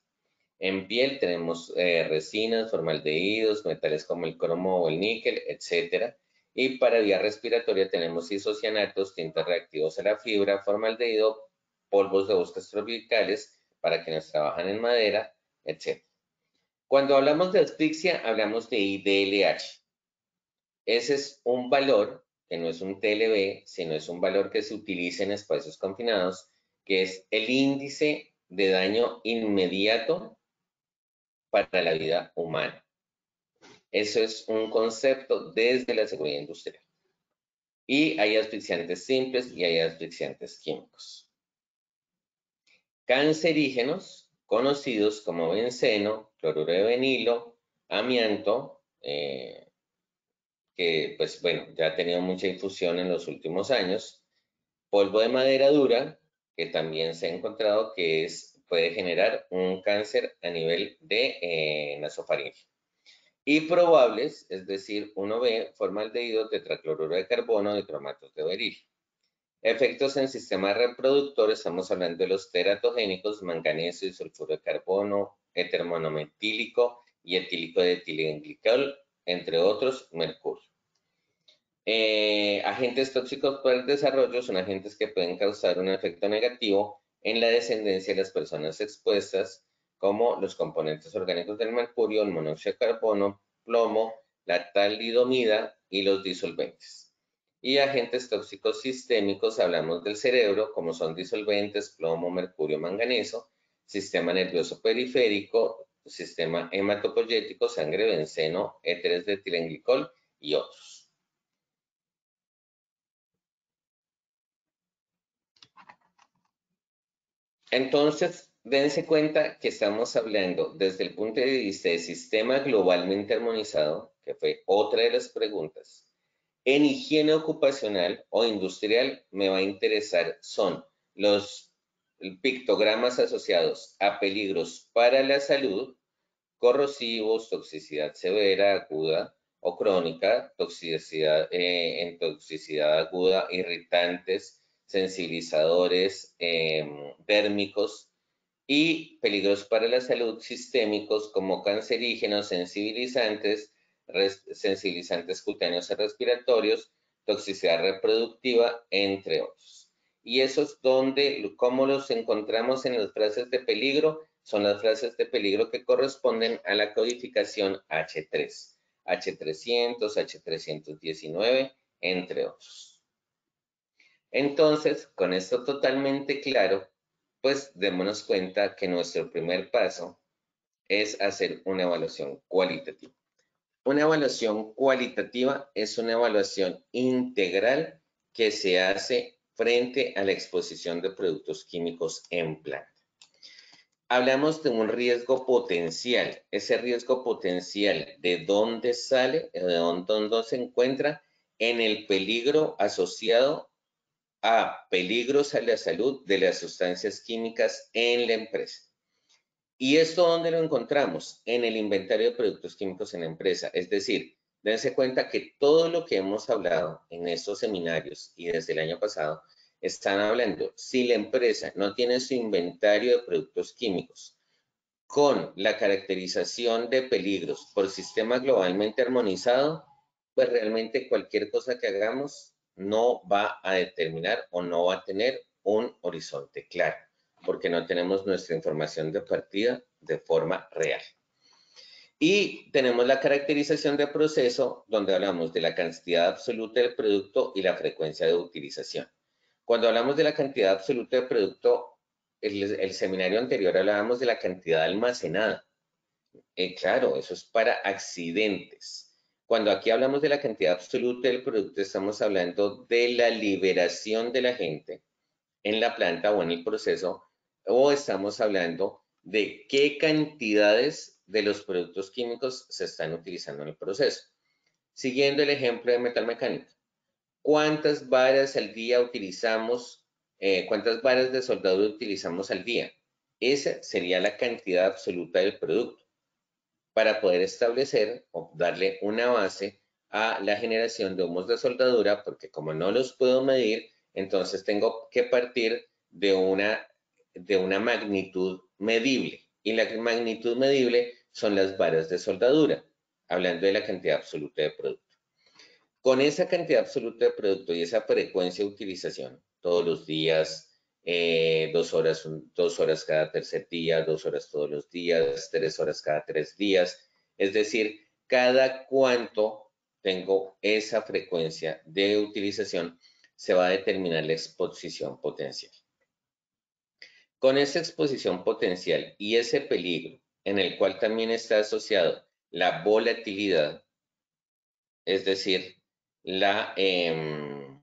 En piel tenemos resinas, formaldehídos, metales como el cromo o el níquel, etc. Y para vía respiratoria tenemos isocianatos, tintes reactivos a la fibra, formaldehído, polvos de bosques tropicales para quienes trabajan en madera, etc. Cuando hablamos de asfixia, hablamos de IDLH. Ese es un valor que no es un TLB, sino es un valor que se utiliza en espacios confinados, que es el índice de daño inmediato para la vida humana. Eso es un concepto desde la seguridad industrial. Y hay asfixiantes simples y hay asfixiantes químicos. Cancerígenos, conocidos como benceno, cloruro de benilo, amianto, que pues bueno, ya ha tenido mucha difusión en los últimos años. Polvo de madera dura, que también se ha encontrado que puede generar un cáncer a nivel de nasofaringe. Y probables, es decir, 1B, formaldehído, tetracloruro de carbono, dicromatos de berilio. Efectos en sistema reproductor, estamos hablando de los teratogénicos, manganeso y sulfuro de carbono, éter-monometílico y etílico de etilenglicol, entre otros, mercurio. Agentes tóxicos para el desarrollo son agentes que pueden causar un efecto negativo en la descendencia de las personas expuestas, como los componentes orgánicos del mercurio, el monóxido de carbono, plomo, la talidomida y los disolventes. Y agentes tóxicos sistémicos, hablamos del cerebro, como son disolventes, plomo, mercurio, manganeso, sistema nervioso periférico, sistema hematopoyético, sangre, benceno, éteres de etilenglicol y otros. Entonces, dense cuenta que estamos hablando desde el punto de vista del sistema globalmente armonizado, que fue otra de las preguntas. En higiene ocupacional o industrial me va a interesar son los pictogramas asociados a peligros para la salud, corrosivos, toxicidad severa, aguda o crónica, toxicidad aguda, irritantes, sensibilizadores térmicos y peligros para la salud sistémicos como cancerígenos, sensibilizantes cutáneos y respiratorios, toxicidad reproductiva, entre otros. Y eso es donde, ¿cómo los encontramos en las frases de peligro? Son las frases de peligro que corresponden a la codificación H3, H300, H319, entre otros. Entonces, con esto totalmente claro, pues démonos cuenta que nuestro primer paso es hacer una evaluación cualitativa. Una evaluación cualitativa es una evaluación integral que se hace frente a la exposición de productos químicos en planta. Hablamos de un riesgo potencial. Ese riesgo potencial, ¿de dónde sale? ¿De dónde se encuentra? En el peligro asociado a peligros a la salud de las sustancias químicas en la empresa. ¿Y esto dónde lo encontramos? En el inventario de productos químicos en la empresa. Es decir, dense cuenta que todo lo que hemos hablado en estos seminarios y desde el año pasado, están hablando, si la empresa no tiene su inventario de productos químicos con la caracterización de peligros por sistema globalmente armonizado, pues realmente cualquier cosa que hagamos no va a determinar o no va a tener un horizonte claro, porque no tenemos nuestra información de partida de forma real. Y tenemos la caracterización de proceso, donde hablamos de la cantidad absoluta del producto y la frecuencia de utilización. Cuando hablamos de la cantidad absoluta de producto, el seminario anterior hablábamos de la cantidad almacenada. Claro, eso es para accidentes. Cuando aquí hablamos de la cantidad absoluta del producto, estamos hablando de la liberación de la gente en la planta o en el proceso, o estamos hablando de qué cantidades de los productos químicos se están utilizando en el proceso. Siguiendo el ejemplo de metalmecánica, ¿cuántas varas al día utilizamos? ¿Cuántas varas de soldadura utilizamos al día? Esa sería la cantidad absoluta del producto. para poder establecer o darle una base a la generación de humos de soldadura, porque como no los puedo medir, entonces tengo que partir de una magnitud medible. Y la magnitud medible son las varas de soldadura, hablando de la cantidad absoluta de producto. Con esa cantidad absoluta de producto y esa frecuencia de utilización, todos los días, 2 horas cada tercer día, 2 horas todos los días, 3 horas cada 3 días, es decir, cada cuánto tengo esa frecuencia de utilización, se va a determinar la exposición potencial. Con esa exposición potencial y ese peligro, en el cual también está asociado la volatilidad, es decir, el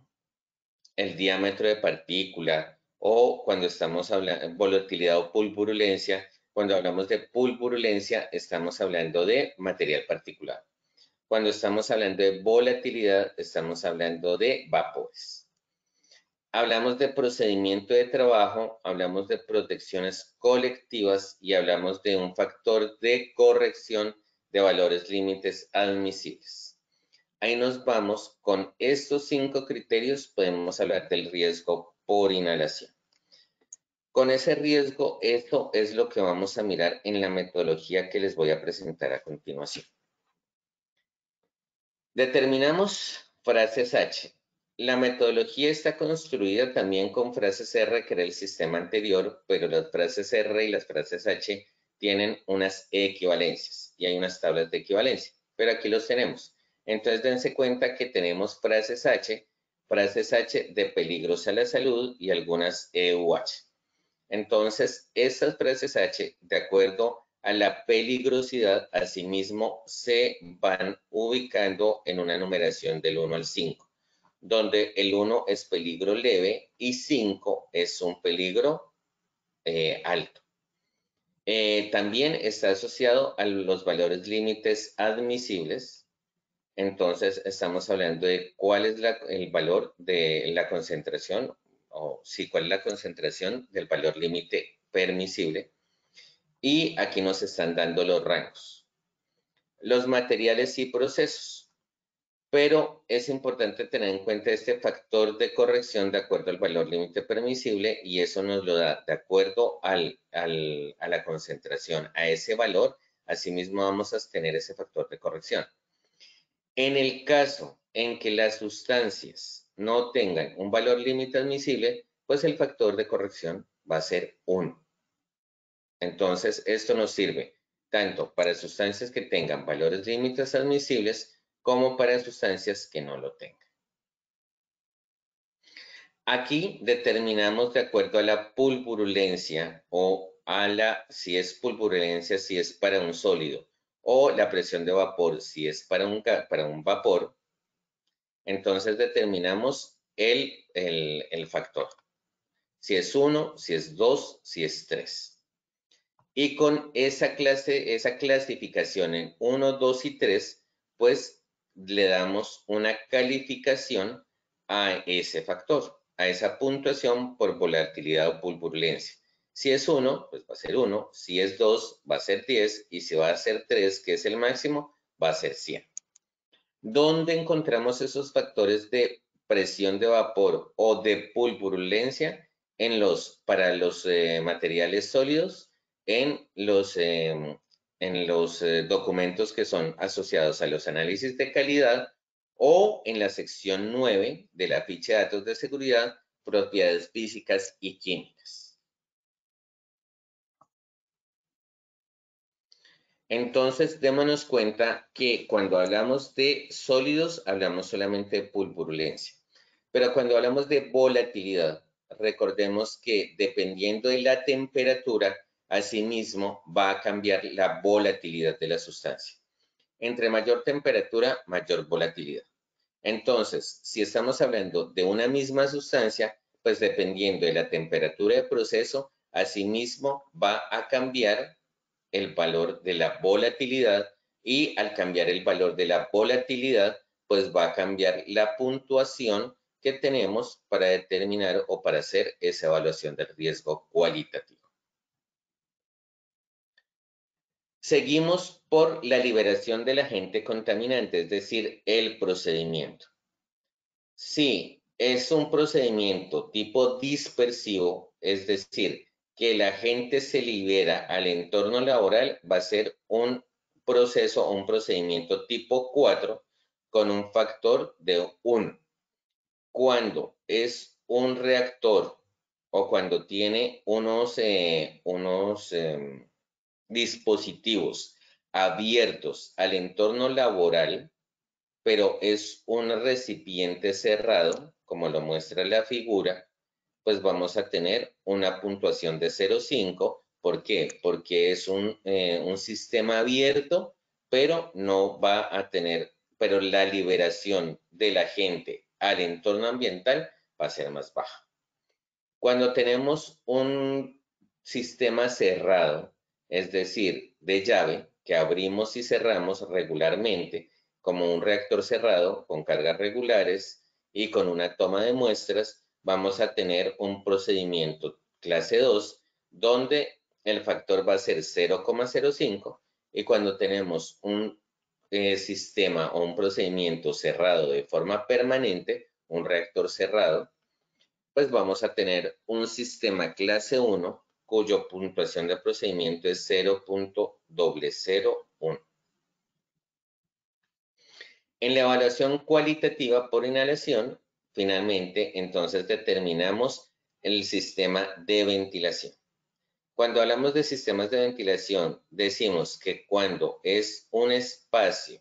diámetro de partícula, o cuando estamos hablando de volatilidad o pulvurulencia, cuando hablamos de pulvurulencia estamos hablando de material particular. Cuando estamos hablando de volatilidad estamos hablando de vapores. Hablamos de procedimiento de trabajo, hablamos de protecciones colectivas y hablamos de un factor de corrección de valores límites admisibles. Ahí nos vamos, con estos 5 criterios podemos hablar del riesgo por inhalación. Con ese riesgo, esto es lo que vamos a mirar en la metodología que les voy a presentar a continuación. Determinamos frases H. La metodología está construida también con frases R, que era el sistema anterior, pero las frases R y las frases H tienen unas equivalencias y hay unas tablas de equivalencia, pero aquí los tenemos. Entonces dense cuenta que tenemos frases H de peligros a la salud y algunas EUH. Entonces, estas frases H, de acuerdo a la peligrosidad, asimismo se van ubicando en una numeración del 1 al 5, donde el 1 es peligro leve y 5 es un peligro alto. También está asociado a los valores límites admisibles. Entonces, estamos hablando de cuál es el valor de la concentración, o sí, cuál es la concentración del valor límite permisible. Y aquí nos están dando los rangos. Los materiales y procesos. Pero es importante tener en cuenta este factor de corrección de acuerdo al valor límite permisible, y eso nos lo da de acuerdo a la concentración, a ese valor. Asimismo vamos a tener ese factor de corrección. En el caso en que las sustancias no tengan un valor límite admisible, pues el factor de corrección va a ser 1. Entonces, esto nos sirve tanto para sustancias que tengan valores límites admisibles como para sustancias que no lo tengan. Aquí determinamos de acuerdo a la pulvurulencia o si es pulvurulencia, si es para un sólido, o la presión de vapor, si es para un vapor. Entonces determinamos el factor. Si es 1, si es 2, si es 3. Y con esa clasificación en 1, 2 y 3, pues le damos una calificación a ese factor, a esa puntuación por volatilidad o pulvurulencia. Si es 1, pues va a ser 1, si es 2, va a ser 10, y si va a ser 3, que es el máximo, va a ser 100. ¿Dónde encontramos esos factores de presión de vapor o de pulvurulencia? Para los materiales sólidos, en los documentos que son asociados a los análisis de calidad, o en la sección 9 de la ficha de datos de seguridad, propiedades físicas y químicas. Entonces, démonos cuenta que cuando hablamos de sólidos, hablamos solamente de pulvurulencia. Pero cuando hablamos de volatilidad, recordemos que dependiendo de la temperatura, asimismo va a cambiar la volatilidad de la sustancia. Entre mayor temperatura, mayor volatilidad. Entonces, si estamos hablando de una misma sustancia, pues dependiendo de la temperatura de proceso, asimismo va a cambiar el valor de la volatilidad, y al cambiar el valor de la volatilidad, pues va a cambiar la puntuación que tenemos para determinar o para hacer esa evaluación del riesgo cualitativo. Seguimos por la liberación del agente contaminante, es decir, el procedimiento. Si es un procedimiento tipo dispersivo, es decir, que el agente se libera al entorno laboral, va a ser un proceso o un procedimiento tipo 4 con un factor de 1. Cuando es un reactor o cuando tiene unos dispositivos abiertos al entorno laboral, pero es un recipiente cerrado, como lo muestra la figura, pues vamos a tener una puntuación de 0,5. ¿Por qué? Porque es un sistema abierto, pero no va a tener, pero la liberación del agente al entorno ambiental va a ser más baja. Cuando tenemos un sistema cerrado, es decir, de llave, que abrimos y cerramos regularmente, como un reactor cerrado con cargas regulares y con una toma de muestras, vamos a tener un procedimiento clase 2, donde el factor va a ser 0,05, y cuando tenemos un sistema o un procedimiento cerrado de forma permanente, un reactor cerrado, pues vamos a tener un sistema clase 1 cuya puntuación de procedimiento es 0.001. En la evaluación cualitativa por inhalación, finalmente, entonces determinamos el sistema de ventilación. Cuando hablamos de sistemas de ventilación, decimos que cuando es un espacio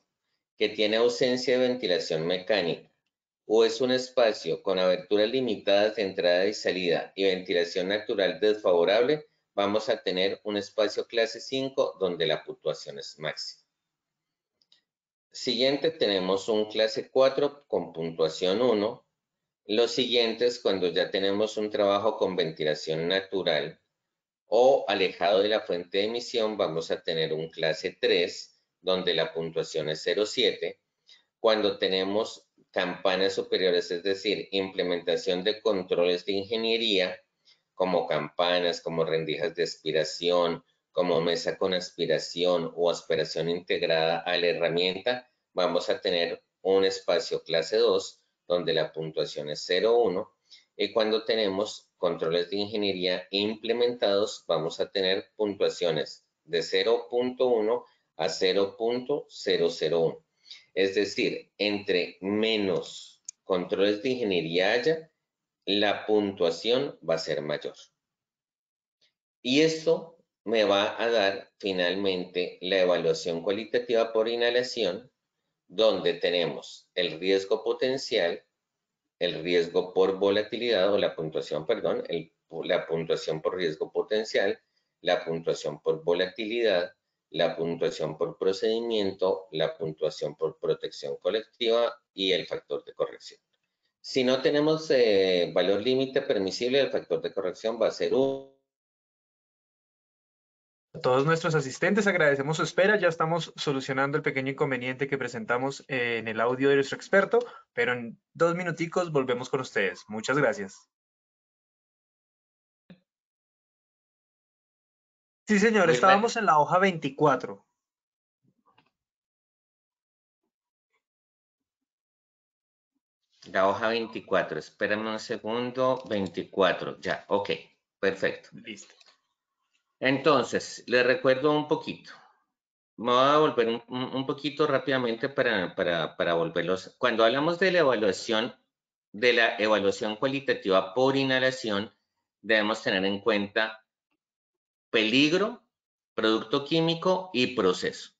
que tiene ausencia de ventilación mecánica o es un espacio con aberturas limitadas de entrada y salida y ventilación natural desfavorable, vamos a tener un espacio clase 5 donde la puntuación es máxima. Siguiente, tenemos un clase 4 con puntuación 1. Los siguientes, cuando ya tenemos un trabajo con ventilación natural o alejado de la fuente de emisión, vamos a tener un clase 3, donde la puntuación es 0,7. Cuando tenemos campanas superiores, es decir, implementación de controles de ingeniería, como campanas, como rendijas de aspiración, como mesa con aspiración o aspiración integrada a la herramienta, vamos a tener un espacio clase 2, donde la puntuación es 0,1. Y cuando tenemos controles de ingeniería implementados, vamos a tener puntuaciones de 0.1 a 0.001. Es decir, entre menos controles de ingeniería haya, la puntuación va a ser mayor. Y esto me va a dar finalmente la evaluación cualitativa por inhalación, donde tenemos el riesgo potencial, el riesgo por volatilidad o la puntuación, perdón, la puntuación por riesgo potencial, la puntuación por volatilidad, la puntuación por procedimiento, la puntuación por protección colectiva y el factor de corrección. Si no tenemos valor límite permisible, el factor de corrección va a ser 1. A todos nuestros asistentes agradecemos su espera. Ya estamos solucionando el pequeño inconveniente que presentamos en el audio de nuestro experto, pero en 2 minuticos volvemos con ustedes. Muchas gracias. Sí, señor, estábamos en la hoja 24. La hoja 24, espérame un segundo, 24, ya, ok, perfecto. Listo. Entonces, les recuerdo un poquito. Me voy a volver un poquito rápidamente para volverlos. Cuando hablamos de la evaluación cualitativa por inhalación, debemos tener en cuenta peligro, producto químico y proceso.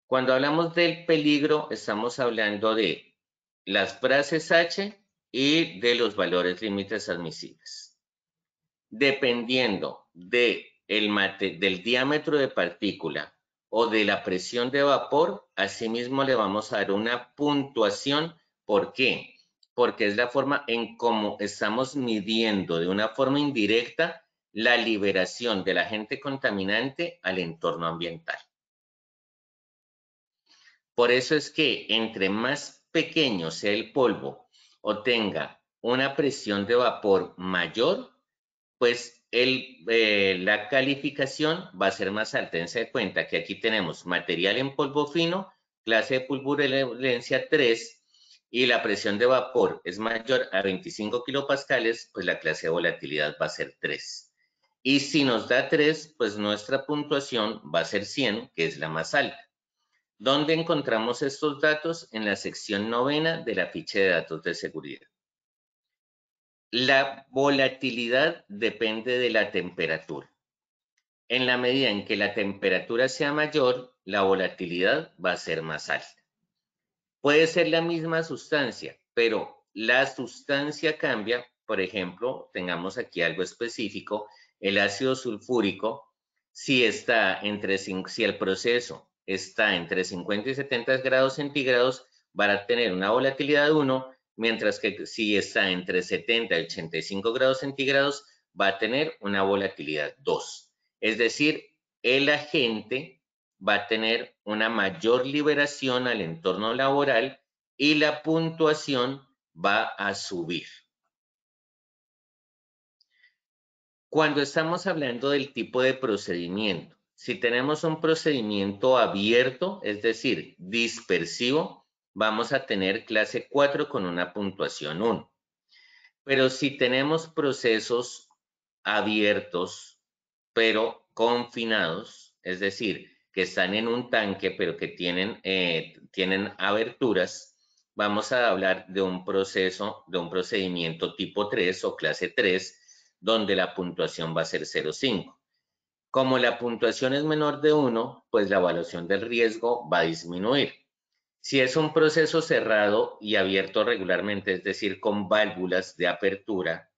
Cuando hablamos del peligro, estamos hablando de las frases H y de los valores límites admisibles. Dependiendo del diámetro de partícula o de la presión de vapor, asimismo le vamos a dar una puntuación. ¿Por qué? Porque es la forma en cómo estamos midiendo de una forma indirecta la liberación del agente contaminante al entorno ambiental. Por eso es que entre más pequeño sea el polvo o tenga una presión de vapor mayor, pues la calificación va a ser más alta. Dense cuenta que aquí tenemos material en polvo fino, clase de pulverulencia 3, y la presión de vapor es mayor a 25 kilopascales, pues la clase de volatilidad va a ser 3. Y si nos da 3, pues nuestra puntuación va a ser 100, que es la más alta. ¿Dónde encontramos estos datos? En la sección 9 de la ficha de datos de seguridad. La volatilidad depende de la temperatura. En la medida en que la temperatura sea mayor, la volatilidad va a ser más alta. Puede ser la misma sustancia, pero la sustancia cambia. Por ejemplo, tengamos aquí algo específico, el ácido sulfúrico, si el proceso está entre 50 y 70 grados centígrados, va a tener una volatilidad 1, mientras que si está entre 70 y 85 grados centígrados, va a tener una volatilidad 2. Es decir, el agente va a tener una mayor liberación al entorno laboral y la puntuación va a subir. Cuando estamos hablando del tipo de procedimiento, si tenemos un procedimiento abierto, es decir, dispersivo, vamos a tener clase 4 con una puntuación 1. Pero si tenemos procesos abiertos, pero confinados, es decir, que están en un tanque, pero que tienen aberturas, vamos a hablar de un procedimiento tipo 3 o clase 3, donde la puntuación va a ser 0,5. Como la puntuación es menor de 1, pues la evaluación del riesgo va a disminuir. Si es un proceso cerrado y abierto regularmente, es decir, con válvulas de apertura,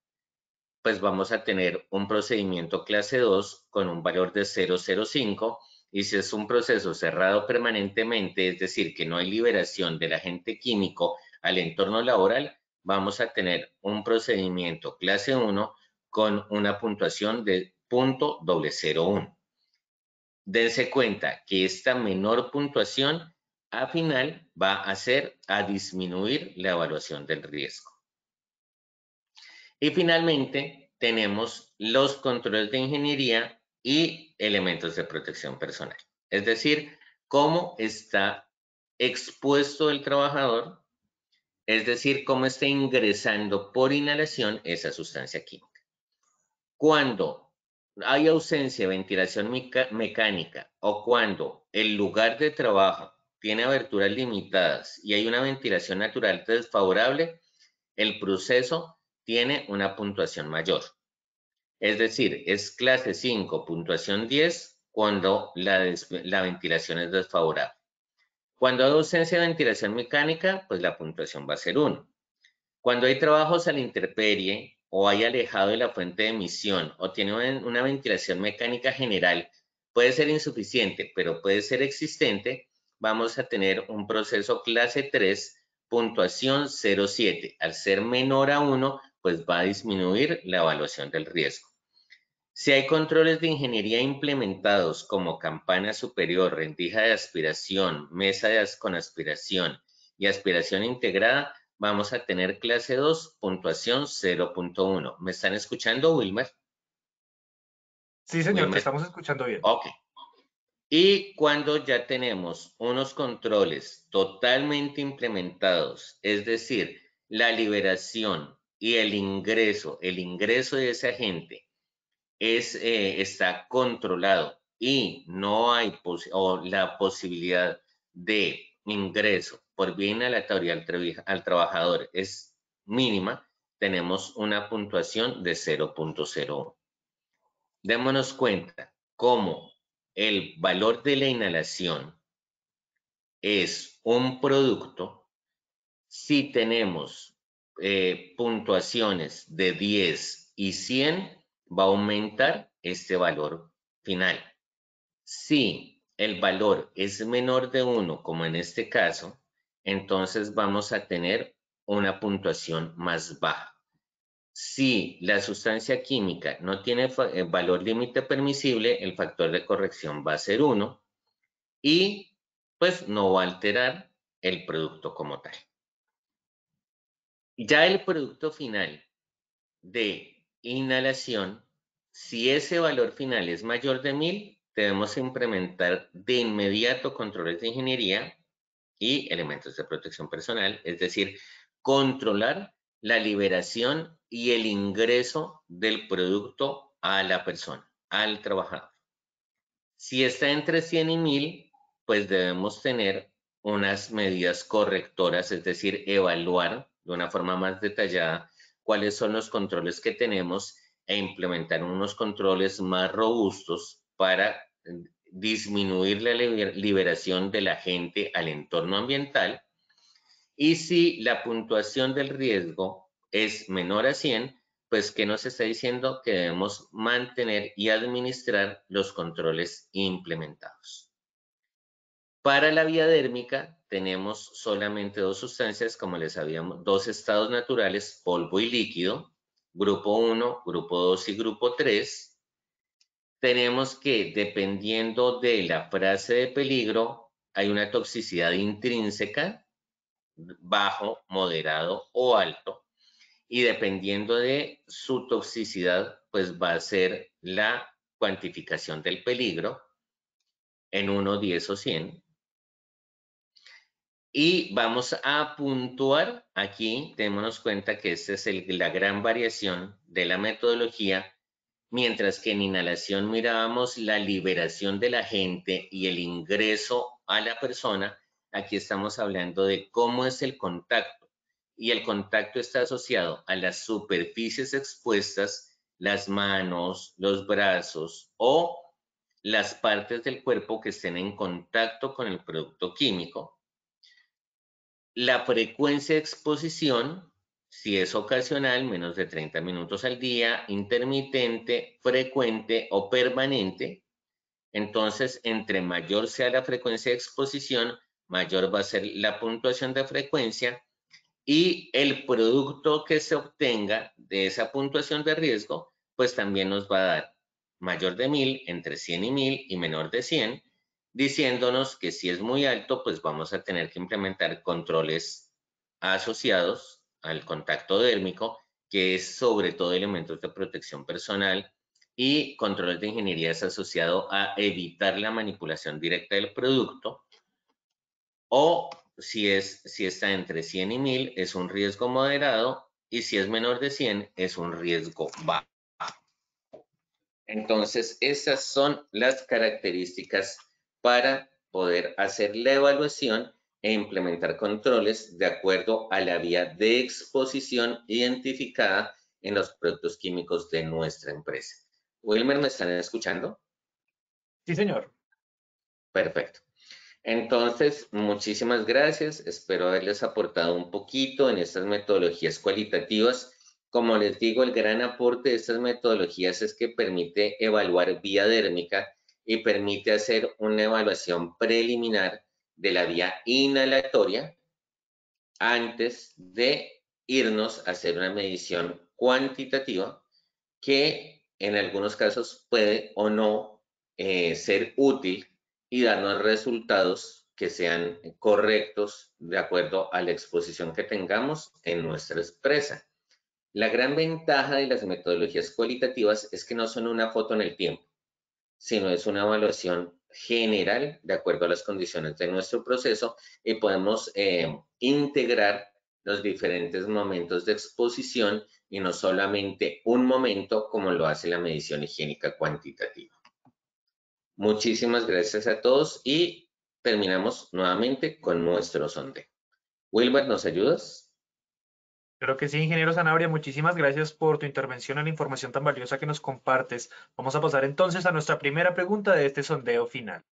pues vamos a tener un procedimiento clase 2 con un valor de 0,05, y si es un proceso cerrado permanentemente, es decir, que no hay liberación del agente químico al entorno laboral, vamos a tener un procedimiento clase 1 con una puntuación de 0.001. Dense cuenta que esta menor puntuación al final va a disminuir la evaluación del riesgo. Y finalmente tenemos los controles de ingeniería y elementos de protección personal. Es decir, cómo está expuesto el trabajador, es decir, cómo está ingresando por inhalación esa sustancia química. Cuando hay ausencia de ventilación mecánica o cuando el lugar de trabajo tiene aberturas limitadas y hay una ventilación natural desfavorable, el proceso tiene una puntuación mayor. Es decir, es clase 5, puntuación 10, cuando la ventilación es desfavorable. Cuando hay ausencia de ventilación mecánica, pues la puntuación va a ser 1. Cuando hay trabajos a la intemperie o hay alejado de la fuente de emisión o tiene una ventilación mecánica general, puede ser insuficiente, pero puede ser existente, vamos a tener un proceso clase 3, puntuación 0,7. Al ser menor a 1, pues va a disminuir la evaluación del riesgo. Si hay controles de ingeniería implementados como campana superior, rendija de aspiración, mesa con aspiración y aspiración integrada, vamos a tener clase 2, puntuación 0.1. ¿Me están escuchando, Wilmer? Sí, señor, Wilmer. te estamos escuchando bien. Ok. Y cuando ya tenemos unos controles totalmente implementados, es decir, la liberación y el ingreso de ese agente está controlado y no hay la posibilidad de ingreso por vía inhalatoria al trabajador es mínima, tenemos una puntuación de 0.01. Démonos cuenta cómo el valor de la inhalación es un producto. Si tenemos puntuaciones de 10 y 100, va a aumentar este valor final. Si el valor es menor de 1, como en este caso, entonces vamos a tener una puntuación más baja. Si la sustancia química no tiene valor límite permisible, el factor de corrección va a ser 1 y pues no va a alterar el producto como tal. Ya el producto final de inhalación Si ese valor final es mayor de 1000, debemos implementar de inmediato controles de ingeniería y elementos de protección personal, es decir, controlar la liberación y el ingreso del producto a la persona, al trabajador. Si está entre 100 y 1000, pues debemos tener unas medidas correctoras, es decir, evaluar de una forma más detallada cuáles son los controles que tenemos e implementar unos controles más robustos para disminuir la liberación de la gente al entorno ambiental. Y si la puntuación del riesgo es menor a 100, pues ¿qué nos está diciendo? Que debemos mantener y administrar los controles implementados. Para la vía dérmica tenemos solamente dos sustancias, como les habíamos, dos estados naturales, polvo y líquido, grupo 1, grupo 2 y grupo 3. Tenemos que, dependiendo de la frase de peligro, hay una toxicidad intrínseca, bajo, moderado o alto, y dependiendo de su toxicidad, pues va a ser la cuantificación del peligro en 1, 10 o 100. Y vamos a puntuar aquí, démonos cuenta que esta es la gran variación de la metodología. Mientras que en inhalación mirábamos la liberación del agente y el ingreso a la persona, aquí estamos hablando de cómo es el contacto. Y el contacto está asociado a las superficies expuestas, las manos, los brazos o las partes del cuerpo que estén en contacto con el producto químico. La frecuencia de exposición, si es ocasional, menos de 30 minutos al día, intermitente, frecuente o permanente, entonces entre mayor sea la frecuencia de exposición, mayor va a ser la puntuación de frecuencia y el producto que se obtenga de esa puntuación de riesgo, pues también nos va a dar mayor de 1000, entre 100 y 1000 y menor de 100, diciéndonos que si es muy alto, pues vamos a tener que implementar controles asociados al contacto dérmico, que es sobre todo elementos de protección personal, y controles de ingeniería es asociado a evitar la manipulación directa del producto, o si está entre 100 y 1000 es un riesgo moderado, y si es menor de 100 es un riesgo bajo. Entonces, esas son las características para poder hacer la evaluación e implementar controles de acuerdo a la vía de exposición identificada en los productos químicos de nuestra empresa. Wilmer, ¿me están escuchando? Sí, señor. Perfecto. Entonces, muchísimas gracias. Espero haberles aportado un poquito en estas metodologías cualitativas. Como les digo, el gran aporte de estas metodologías es que permite evaluar vía dérmica y permite hacer una evaluación preliminar de la vía inhalatoria antes de irnos a hacer una medición cuantitativa que en algunos casos puede o no ser útil y darnos resultados que sean correctos de acuerdo a la exposición que tengamos en nuestra empresa. La gran ventaja de las metodologías cualitativas es que no son una foto en el tiempo, sino es una evaluación general de acuerdo a las condiciones de nuestro proceso y podemos integrar los diferentes momentos de exposición y no solamente un momento como lo hace la medición higiénica cuantitativa. Muchísimas gracias a todos y terminamos nuevamente con nuestro sondeo. Wilber, ¿nos ayudas? Creo que sí, ingeniero Sanabria, muchísimas gracias por tu intervención y la información tan valiosa que nos compartes. Vamos a pasar entonces a nuestra primera pregunta de este sondeo final.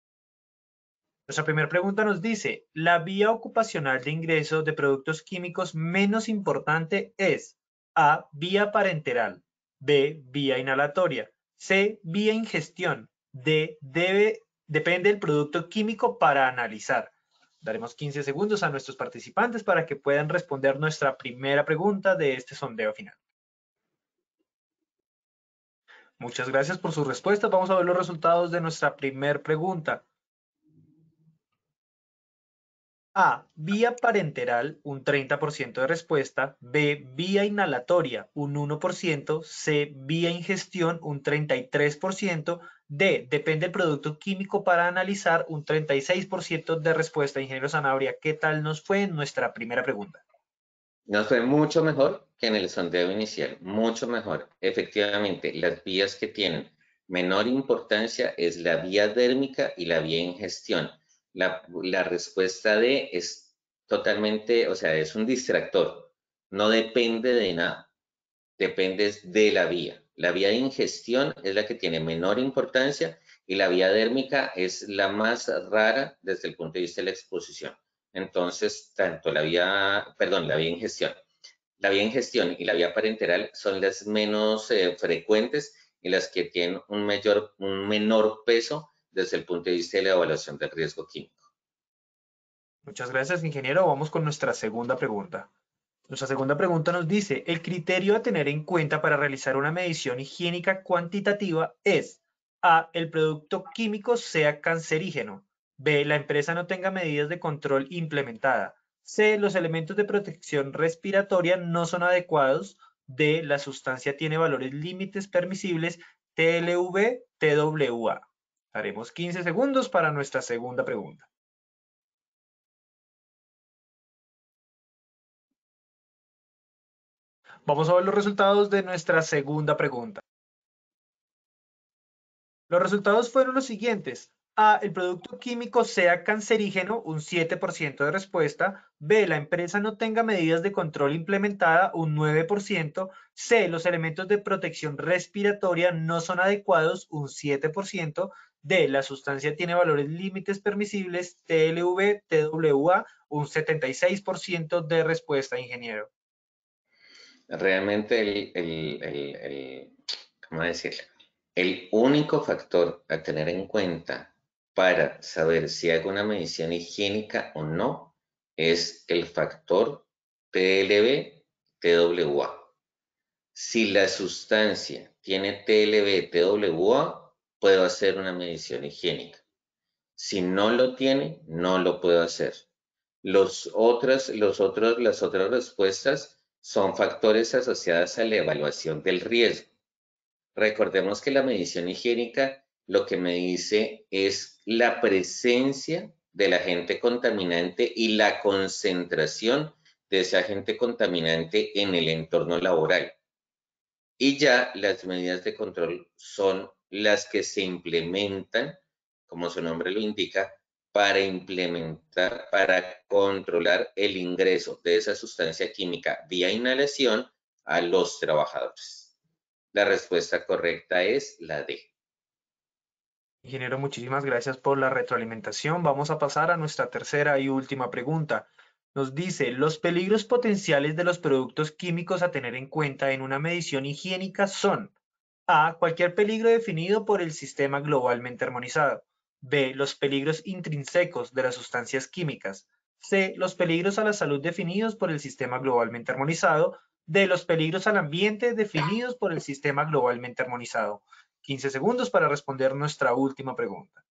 Nuestra primera pregunta nos dice, ¿la vía ocupacional de ingreso de productos químicos menos importante es A, vía parenteral, B, vía inhalatoria, C, vía ingestión, D, depende del producto químico para analizar? Daremos 15 segundos a nuestros participantes para que puedan responder nuestra primera pregunta de este sondeo final. Muchas gracias por su respuesta. Vamos a ver los resultados de nuestra primera pregunta. A, vía parenteral, un 30% de respuesta. B, vía inhalatoria, un 1%. C, vía ingestión, un 33%. D, depende del producto químico para analizar, un 36% de respuesta. Ingeniero Sanabria, ¿qué tal nos fue en nuestra primera pregunta? Nos fue mucho mejor que en el sondeo inicial, mucho mejor. Efectivamente, las vías que tienen menor importancia es la vía dérmica y la vía ingestión. La respuesta D es totalmente, o sea, es un distractor, no depende de nada, depende de la vía. La vía de ingestión es la que tiene menor importancia y la vía dérmica es la más rara desde el punto de vista de la exposición. Entonces, tanto la vía ingestión. La vía ingestión y la vía parenteral son las menos frecuentes y las que tienen un menor peso desde el punto de vista de la evaluación del riesgo químico. Muchas gracias, ingeniero. Vamos con nuestra segunda pregunta. Nuestra segunda pregunta nos dice, el criterio a tener en cuenta para realizar una medición higiénica cuantitativa es A, el producto químico sea cancerígeno. B, la empresa no tenga medidas de control implementada. C, los elementos de protección respiratoria no son adecuados. D, la sustancia tiene valores límites permisibles TLV, TWA. Haremos 15 segundos para nuestra segunda pregunta. Vamos a ver los resultados de nuestra segunda pregunta. Los resultados fueron los siguientes. A, el producto químico sea cancerígeno, un 7% de respuesta. B, la empresa no tenga medidas de control implementada, un 9%. C, los elementos de protección respiratoria no son adecuados, un 7%. D, la sustancia tiene valores límites permisibles, TLV, TWA, un 76% de respuesta, ingeniero. Realmente ¿cómo decirlo? El único factor a tener en cuenta para saber si hago una medición higiénica o no es el factor TLB-TWA. Si la sustancia tiene TLB-TWA, puedo hacer una medición higiénica. Si no lo tiene, no lo puedo hacer. Las otras respuestas son factores asociados a la evaluación del riesgo. Recordemos que la medición higiénica lo que me dice es la presencia del agente contaminante y la concentración de ese agente contaminante en el entorno laboral. Y ya las medidas de control son las que se implementan, como su nombre lo indica, para controlar el ingreso de esa sustancia química vía inhalación a los trabajadores. La respuesta correcta es la D. Ingeniero, muchísimas gracias por la retroalimentación. Vamos a pasar a nuestra tercera y última pregunta. Nos dice, los peligros potenciales de los productos químicos a tener en cuenta en una medición higiénica son A, cualquier peligro definido por el sistema globalmente armonizado. B, los peligros intrínsecos de las sustancias químicas. C, los peligros a la salud definidos por el sistema globalmente armonizado. D, los peligros al ambiente definidos por el sistema globalmente armonizado. 15 segundos para responder nuestra última pregunta.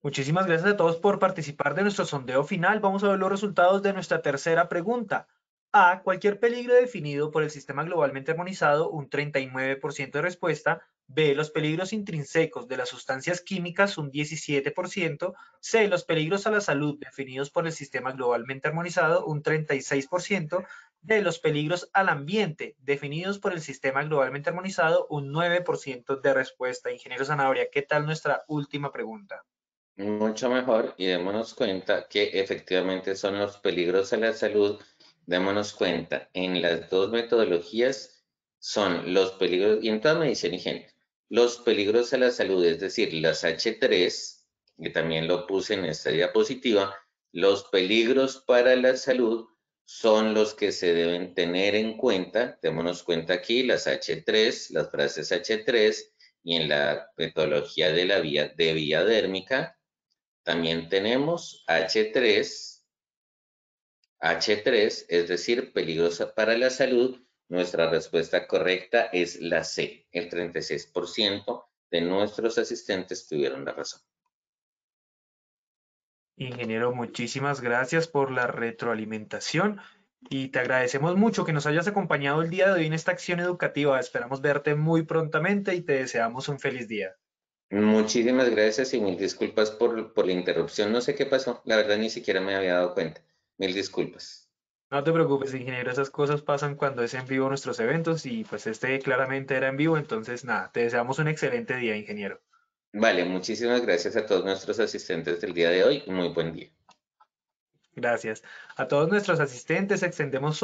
Muchísimas gracias a todos por participar de nuestro sondeo final. Vamos a ver los resultados de nuestra tercera pregunta. A, cualquier peligro definido por el sistema globalmente armonizado, un 39% de respuesta. B, los peligros intrínsecos de las sustancias químicas, un 17%. C, los peligros a la salud definidos por el sistema globalmente armonizado, un 36%. D, los peligros al ambiente definidos por el sistema globalmente armonizado, un 9% de respuesta. Ingeniero Zanabria, ¿qué tal nuestra última pregunta? Mucho mejor y démonos cuenta que efectivamente son los peligros a la salud. Démonos cuenta, en las dos metodologías son los peligros, y en toda medición higiénica, los peligros a la salud, es decir, las H3, que también lo puse en esta diapositiva, los peligros para la salud son los que se deben tener en cuenta. Démonos cuenta aquí, las H3, las frases H3, y en la metodología de la vía dérmica, también tenemos H3, es decir, peligrosa para la salud. Nuestra respuesta correcta es la C. El 36% de nuestros asistentes tuvieron la razón. Ingeniero, muchísimas gracias por la retroalimentación y te agradecemos mucho que nos hayas acompañado el día de hoy en esta acción educativa. Esperamos verte muy prontamente y te deseamos un feliz día. Muchísimas gracias y mil disculpas por la interrupción. No sé qué pasó, la verdad ni siquiera me había dado cuenta. Mil disculpas. No te preocupes, ingeniero, esas cosas pasan cuando es en vivo nuestros eventos y pues este claramente era en vivo, entonces nada, te deseamos un excelente día, ingeniero. Vale, muchísimas gracias a todos nuestros asistentes del día de hoy. Muy buen día. Gracias. A todos nuestros asistentes extendemos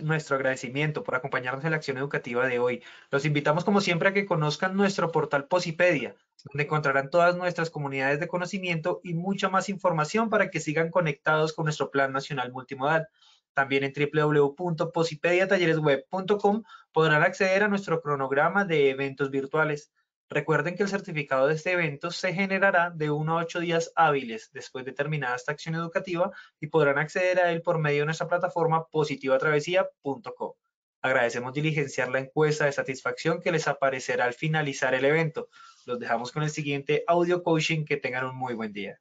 nuestro agradecimiento por acompañarnos en la acción educativa de hoy. Los invitamos como siempre a que conozcan nuestro portal Posipedia, donde encontrarán todas nuestras comunidades de conocimiento y mucha más información para que sigan conectados con nuestro Plan Nacional Multimodal. También en www.posipediatalleresweb.com podrán acceder a nuestro cronograma de eventos virtuales. Recuerden que el certificado de este evento se generará de 1 a 8 días hábiles después de terminada esta acción educativa y podrán acceder a él por medio de nuestra plataforma positivatravesía.com. Agradecemos diligenciar la encuesta de satisfacción que les aparecerá al finalizar el evento. Los dejamos con el siguiente audio coaching. Que tengan un muy buen día.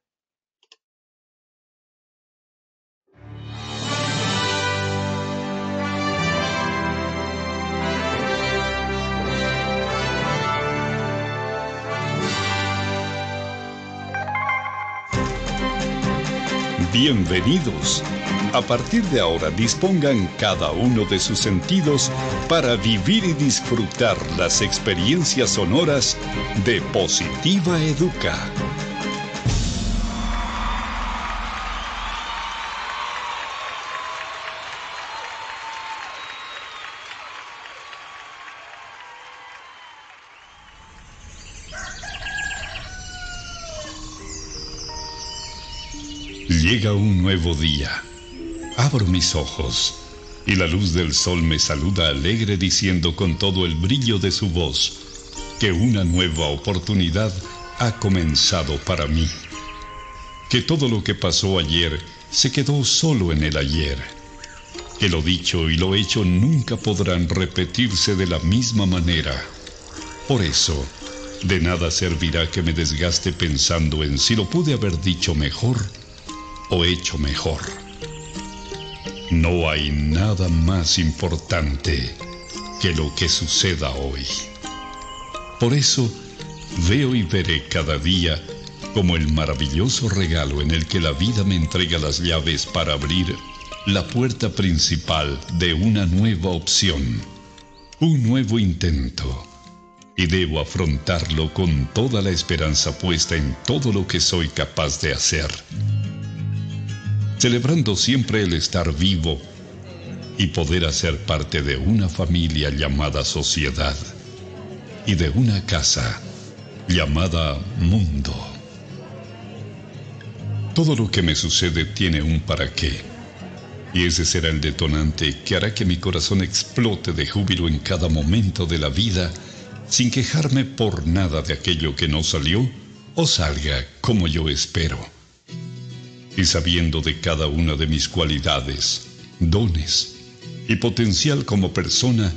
Bienvenidos. A partir de ahora dispongan cada uno de sus sentidos para vivir y disfrutar las experiencias sonoras de Positiva Educa. Llega un nuevo día. Abro mis ojos y la luz del sol me saluda alegre diciendo con todo el brillo de su voz que una nueva oportunidad ha comenzado para mí. Que todo lo que pasó ayer se quedó solo en el ayer. Que lo dicho y lo hecho nunca podrán repetirse de la misma manera. Por eso, de nada servirá que me desgaste pensando en si lo pude haber dicho mejor o hecho mejor. No hay nada más importante que lo que suceda hoy. Por eso, veo y veré cada día como el maravilloso regalo en el que la vida me entrega las llaves para abrir la puerta principal de una nueva opción, un nuevo intento, y debo afrontarlo con toda la esperanza puesta en todo lo que soy capaz de hacer, celebrando siempre el estar vivo y poder hacer parte de una familia llamada sociedad y de una casa llamada mundo. Todo lo que me sucede tiene un para qué, y ese será el detonante que hará que mi corazón explote de júbilo en cada momento de la vida, sin quejarme por nada de aquello que no salió o salga como yo espero. Y sabiendo de cada una de mis cualidades, dones y potencial como persona,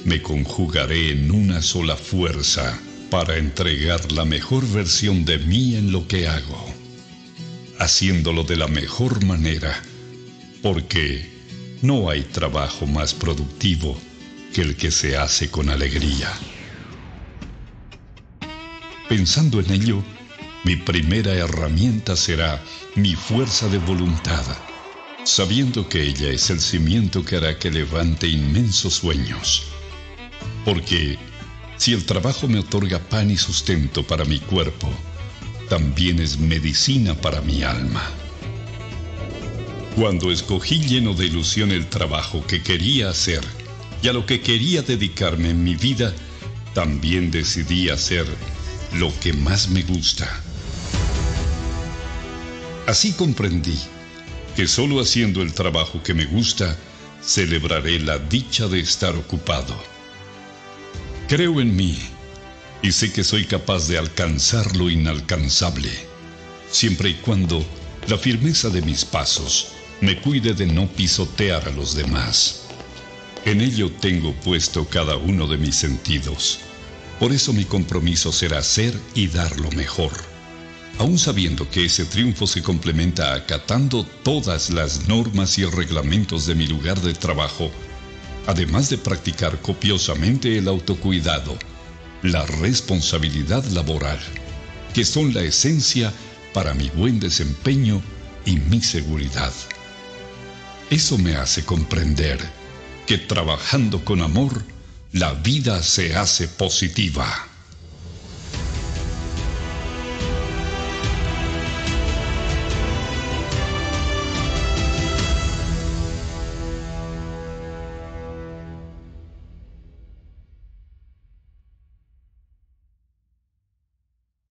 me conjugaré en una sola fuerza para entregar la mejor versión de mí en lo que hago, haciéndolo de la mejor manera, porque no hay trabajo más productivo que el que se hace con alegría. Pensando en ello, mi primera herramienta será mi fuerza de voluntad, sabiendo que ella es el cimiento que hará que levante inmensos sueños. Porque si el trabajo me otorga pan y sustento para mi cuerpo, también es medicina para mi alma. Cuando escogí lleno de ilusión el trabajo que quería hacer y a lo que quería dedicarme en mi vida, también decidí hacer lo que más me gusta. Así comprendí que solo haciendo el trabajo que me gusta, celebraré la dicha de estar ocupado. Creo en mí y sé que soy capaz de alcanzar lo inalcanzable, siempre y cuando la firmeza de mis pasos me cuide de no pisotear a los demás. En ello tengo puesto cada uno de mis sentidos. Por eso mi compromiso será ser y dar lo mejor. aun sabiendo que ese triunfo se complementa acatando todas las normas y reglamentos de mi lugar de trabajo, además de practicar copiosamente el autocuidado, la responsabilidad laboral, que son la esencia para mi buen desempeño y mi seguridad. Eso me hace comprender que trabajando con amor, la vida se hace positiva.